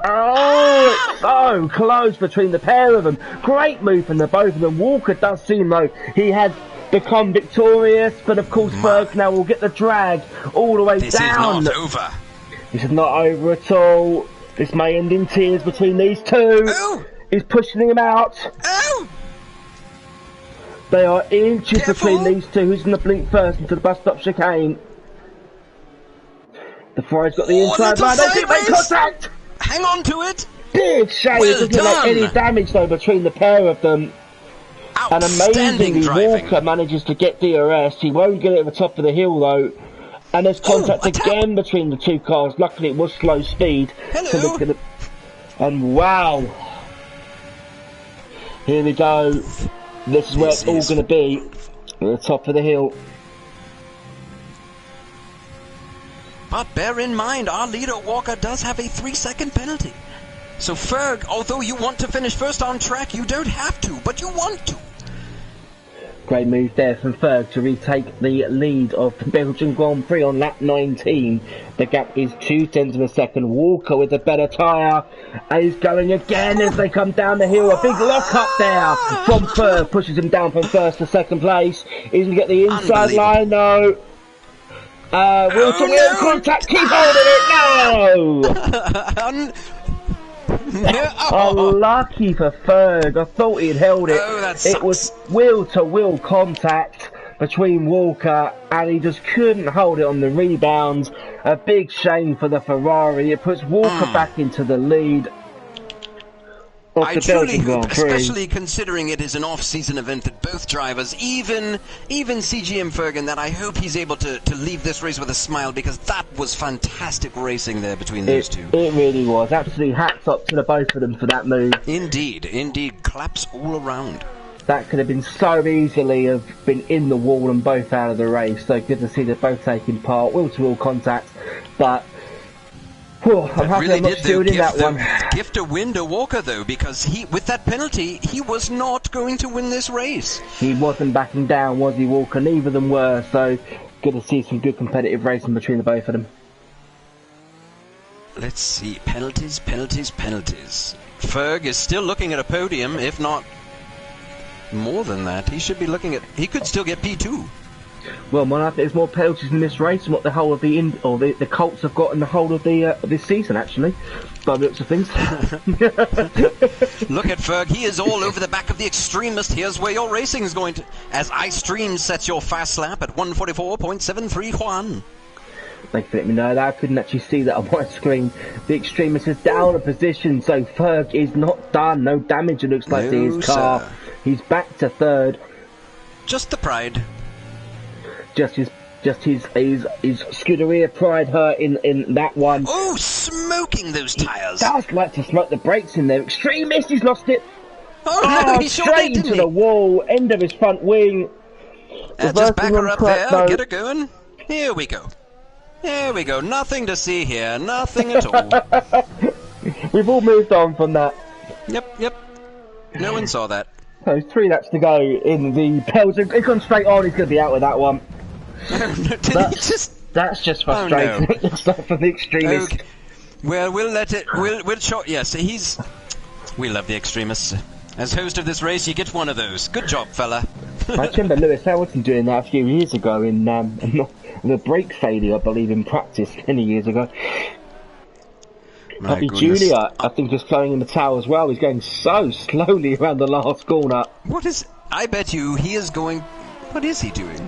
Oh, it's so close between the pair of them. Great move from the both of them. Walker does seem though he has become victorious, but of course Ferg now will get the drag all the way This down. This is not over. This is not over at all. This may end in tears between these two. Oh. He's pushing him out. Oh. They are inches Careful. between these two. Who's going to blink first into the bus stop chicane? The Ferrari's got the inside line. They do make contact. Hang on to it. Big shame. Well It doesn't make done. any damage though between the pair of them. And Outstanding amazingly, driving. Walker manages to get DRS. He won't get it at the top of the hill though. And there's contact again between the two cars. Luckily, it was slow speed. Hello. So and wow. Here we go. This is where it's all going to be. At the top of the hill. But bear in mind, our leader Walker does have a 3-second penalty. So Ferg, although you want to finish first on track, you don't have to, but you want to. Great move there from Ferg to retake the lead of the Belgian Grand Prix on lap 19. The gap is 0.2 of a second. Walker with a better tyre. And he's going again as they come down the hill. A big lock up there from Ferg. Pushes him down from first to second place. He's going to get the inside line though. Wilson contact. Keep holding it. No! Unlucky for Ferg. I thought he'd held it. Oh, that sucks. It was wheel-to-wheel contact between Walker, and he just couldn't hold it on the rebound. A big shame for the Ferrari. It puts Walker back into the lead. I truly hope, especially considering it is an off-season event, that both drivers, even CGM Fergan, that I hope he's able to leave this race with a smile, because that was fantastic racing there between those two. It really was. Absolutely hats up to the both of them for that move. Indeed, claps all around. That could have been so easily have been in the wall and both out of the race. So good to see they're both taking part, wheel-to-wheel contact, but... I'm happy I'm not still in that one. Gift a win to Walker though, because with that penalty, he was not going to win this race. He wasn't backing down, was he, Walker? Neither of them were, so good to see some good competitive racing between the both of them. Let's see, penalties. Ferg is still looking at a podium, if not more than that. He should be looking at, he could still get P2. Well, man, I think there's more penalties in this race than what the whole of the Colts have got in the whole of the this season, actually. by the looks of things. Look at Ferg, he is all over the back of the Extremist. Here's where your racing is going to... As iStream sets your fast lap at 144.731. Thank you for letting me know that. I couldn't actually see that on my screen. The Extremist is down a position, so Ferg is not done. No damage, it looks like, to his car. Sir. He's back to third. Just the pride. Just his Scuderia pride hurt in that one. Oh, smoking those tyres. He does like to smoke the brakes in there. Extremist, he's lost it. Oh no, he sure straight did, into didn't the wall, end of his front wing. Just back her up there, no. get her going. Here we go. There we go, nothing to see here, nothing at all. We've all moved on from that. Yep. No one saw that. So 3 laps to go in the Belgium. He's gone straight on, he's going to be out with that one. That's just frustrating. Oh, no. It's not from the Extremists. Okay. Well, we'll let it. We'll show. Yes, we love the Extremists. As host of this race, you get one of those. Good job, fella. I remember Lewis Hamilton doing that a few years ago in the brake failure, I believe, in practice many years ago. Puppy Junior, I think, is throwing in the towel as well. He's going so slowly around the last corner. I bet you he is going. What is he doing?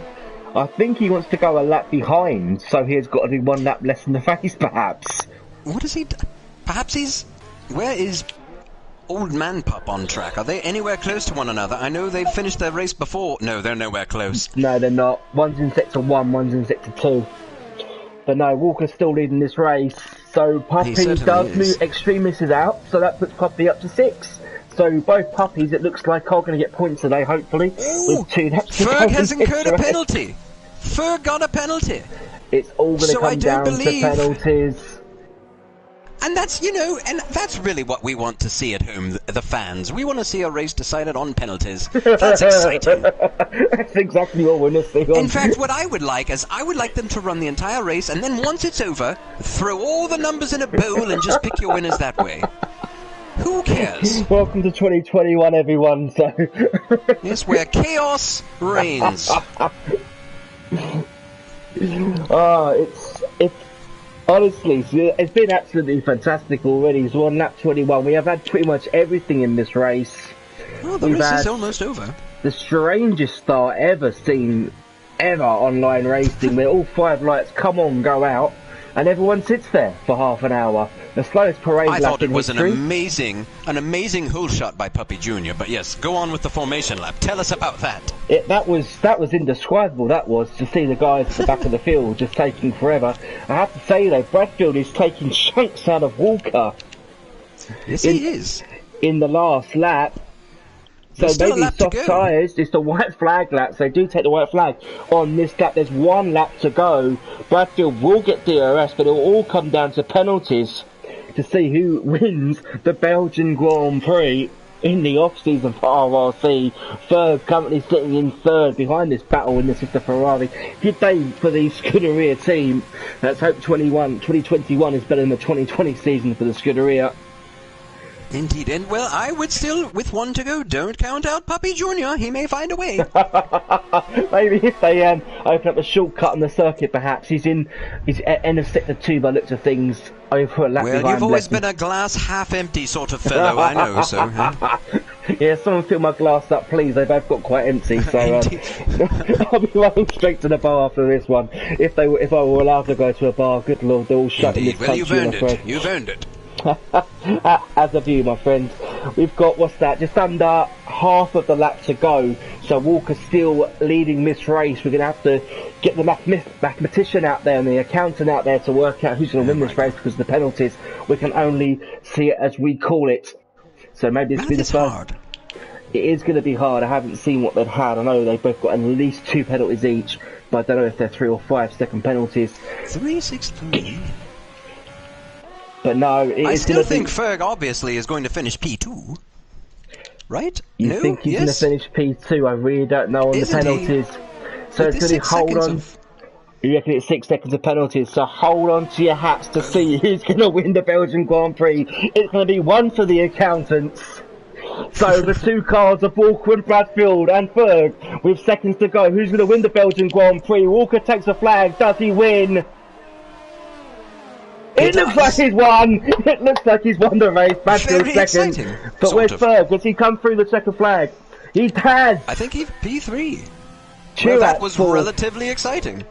I think he wants to go a lap behind, so he has got to do 1 lap less in the race, perhaps. What is he? Perhaps he's. Where is Old Man Pup on track? Are they anywhere close to one another? I know they've finished their race before. No, they're nowhere close. No, they're not. One's in sector 1, one's in sector 2. But no, Walker's still leading this race. So Puppy does move. Extremist is out, so that puts Puppy up to 6. So both puppies, it looks like, are going to get points today, hopefully. Ooh, with 2 laps to go Ferg has in this incurred a race. penalty. Ferg got a penalty. It's all going to come down to penalties. And that's, and that's really what we want to see at home, the fans. We want to see a race decided on penalties. That's exciting. That's exactly what we're missing. In fact, what I would like is, I would like them to run the entire race, and then once it's over, throw all the numbers in a bowl and just pick your winners that way. Who cares? Welcome to 2021, everyone. So yes, where chaos reigns. It's honestly, it's been absolutely fantastic already. It's 1 lap 21. We have had pretty much everything in this race. Well, the race is almost over. The strangest start ever seen online racing, where all 5 lights come on, go out, and everyone sits there for half an hour. The slowest parade lap in history. I thought it was an amazing hole shot by Puppy Junior. But yes, go on with the formation lap. Tell us about that. That was indescribable. That was, to see the guys at the back of the field just taking forever. I have to say though, Bradfield is taking chunks out of Walker. Yes, he is. In the last lap. So maybe soft tyres, it's the white flag laps. They do take the white flag. On this lap, there's 1 lap to go. Bradfield will get DRS, but it will all come down to penalties to see who wins the Belgian Grand Prix in the off-season for RRC. Ferg currently sitting in 3rd behind this battle in the sister Ferrari. Good day for the Scuderia team. Let's hope 2021 is better than the 2020 season for the Scuderia. Indeed, and well, I would still, with 1 to go, don't count out Puppy Junior. He may find a way. Maybe if they open up a shortcut on the circuit, perhaps. He's at end of sector 2 by looks of things. Over a lap behind. Well, you've always been a glass half empty sort of fellow, I know, so. Yeah, someone fill my glass up, please. They both got quite empty, so I'll be running straight to the bar after this one. If I were allowed to go to a bar, good lord, they're all shut in this country. Well, you've earned it. As a view, my friend, we've got just under half of the lap to go. So Walker's still leading this race. We're going to have to get the mathematician out there and the accountant out there to work out who's going to win this race, because the penalties, we can only see it as we call it. So maybe it's been the first. Hard. It is going to be hard. I haven't seen what they've had. I know they've both got at least 2 penalties each, but I don't know if they're 3 or 5 second penalties. 3-6-3. But no, I still think Ferg obviously is going to finish P2, right? You think he's going to finish P2? I really don't know on the penalties. So it's going to hold on. You reckon it's 6 seconds of penalties? So hold on to your hats to see who's going to win the Belgian Grand Prix. It's going to be 1 for the accountants. So the 2 cars of Walker and Bradfield and Ferg with seconds to go. Who's going to win the Belgian Grand Prix? Walker takes the flag. Does he win? It looks like he's won. It looks like he's won the race. Badfield second. Exciting. But where's third? Does he come through the checkered flag? He has. I think he's P3. Well, that was relatively exciting.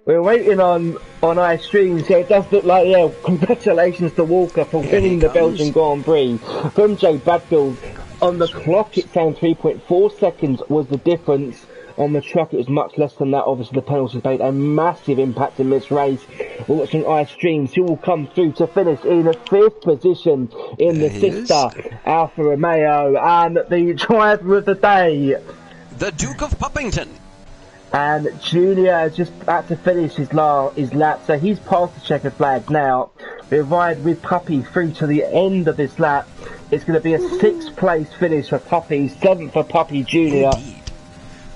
We're waiting on ice stream, so it does look like, yeah, congratulations to Walker for winning the Belgian Grand Prix. From Joe Bradfield, on the clock it's saying 3.4 seconds was the difference. On the track it was much less than that. Obviously the penalties made a massive impact in this race. We're watching ice streams, who will come through to finish in the 5th position in the sister Alfa Romeo, and the driver of the day, the Duke of Puppington. And Junior is just about to finish his lap, so he's past the checkered flag now. We ride with Puppy through to the end of this lap. It's going to be a 6th place finish for Puppy, 7th for Puppy Junior. Indeed.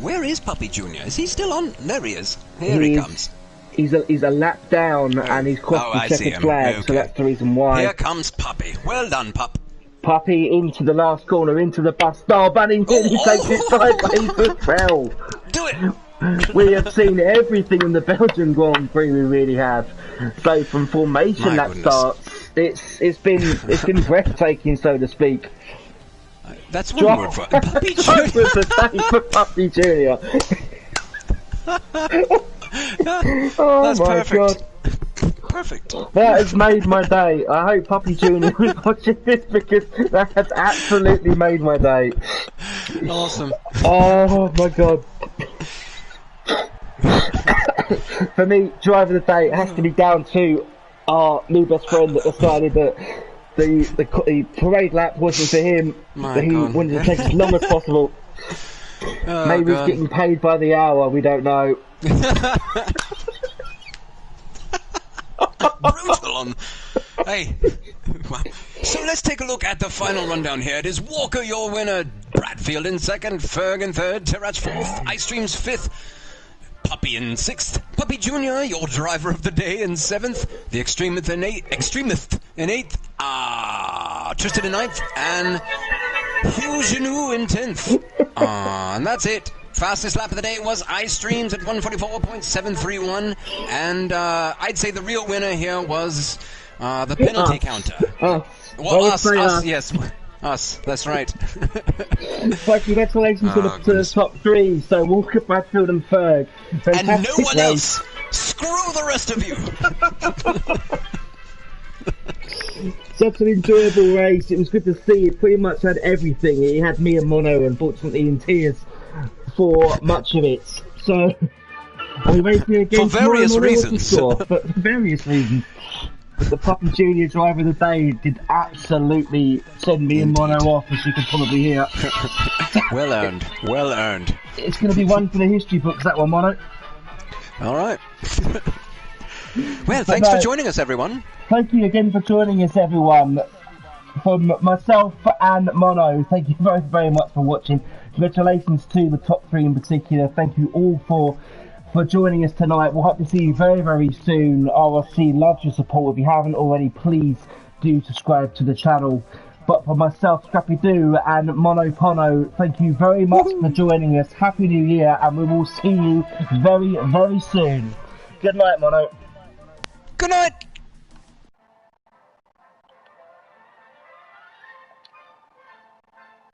Where is Puppy Junior? Is he still on? There he is. Here he comes. He's a lap down and he's crossed the checkered flag, so that's the reason why. Here comes Puppy. Well done, Pup. Puppy into the last corner, into the bus stop, and he takes it sideways as well. Do it! We have seen everything in the Belgian Grand Prix, we really have. So from formation starts, it's been breathtaking, so to speak. That's one word for Puppy Junior. For Puppy Junior. That's my perfect. God. Perfect. That has made my day. I hope Puppy Junior is watching this, because that has absolutely made my day. Awesome. Oh my God. For me, driver of the day, it has to be down to our new best friend that decided that the parade lap wasn't for him, that he wanted to take as long as possible. Maybe he's getting paid by the hour, we don't know. Brutal on. Hey. Wow. So let's take a look at the final rundown here. It is Walker, your winner, Bradfield in 2nd, Ferg in 3rd, Terratch 4th, Ice Streams 5th, Puppy in 6th, Puppy Junior, your driver of the day, in 7th, the Extremist in 8th, Tristan in 9th, and Hugh Genou in 10th. And that's it. Fastest lap of the day was Ice Streams at 144.731, and I'd say the real winner here was the penalty counter. Us, that's right. But congratulations to the top 3, so Walker, Bradfield and Ferg. And no one else! Screw the rest of you! Such an enjoyable race, it was good to see. It pretty much had everything. It had me and Mono, unfortunately, in tears for much of it. So, are we racing again? For various reasons. For various reasons. But the Puppy Junior driver of the day did absolutely send me and Mono off, as you can probably hear. Well earned, well earned. It's going to be one for the history books, that one, Mono. Alright. Well, thanks for joining us, everyone. Thank you again for joining us, everyone. From myself and Mono, thank you very, very much for watching. Congratulations to the top 3 in particular. Thank you all for joining us tonight. We'll hope to see you very, very soon. RRC loves your support. If you haven't already, please do subscribe to the channel. But for myself, Scrappy-doo and Mono Pono, thank you very much for joining us. Happy New Year, and we will see you very, very soon. Good night, Mono. Good night.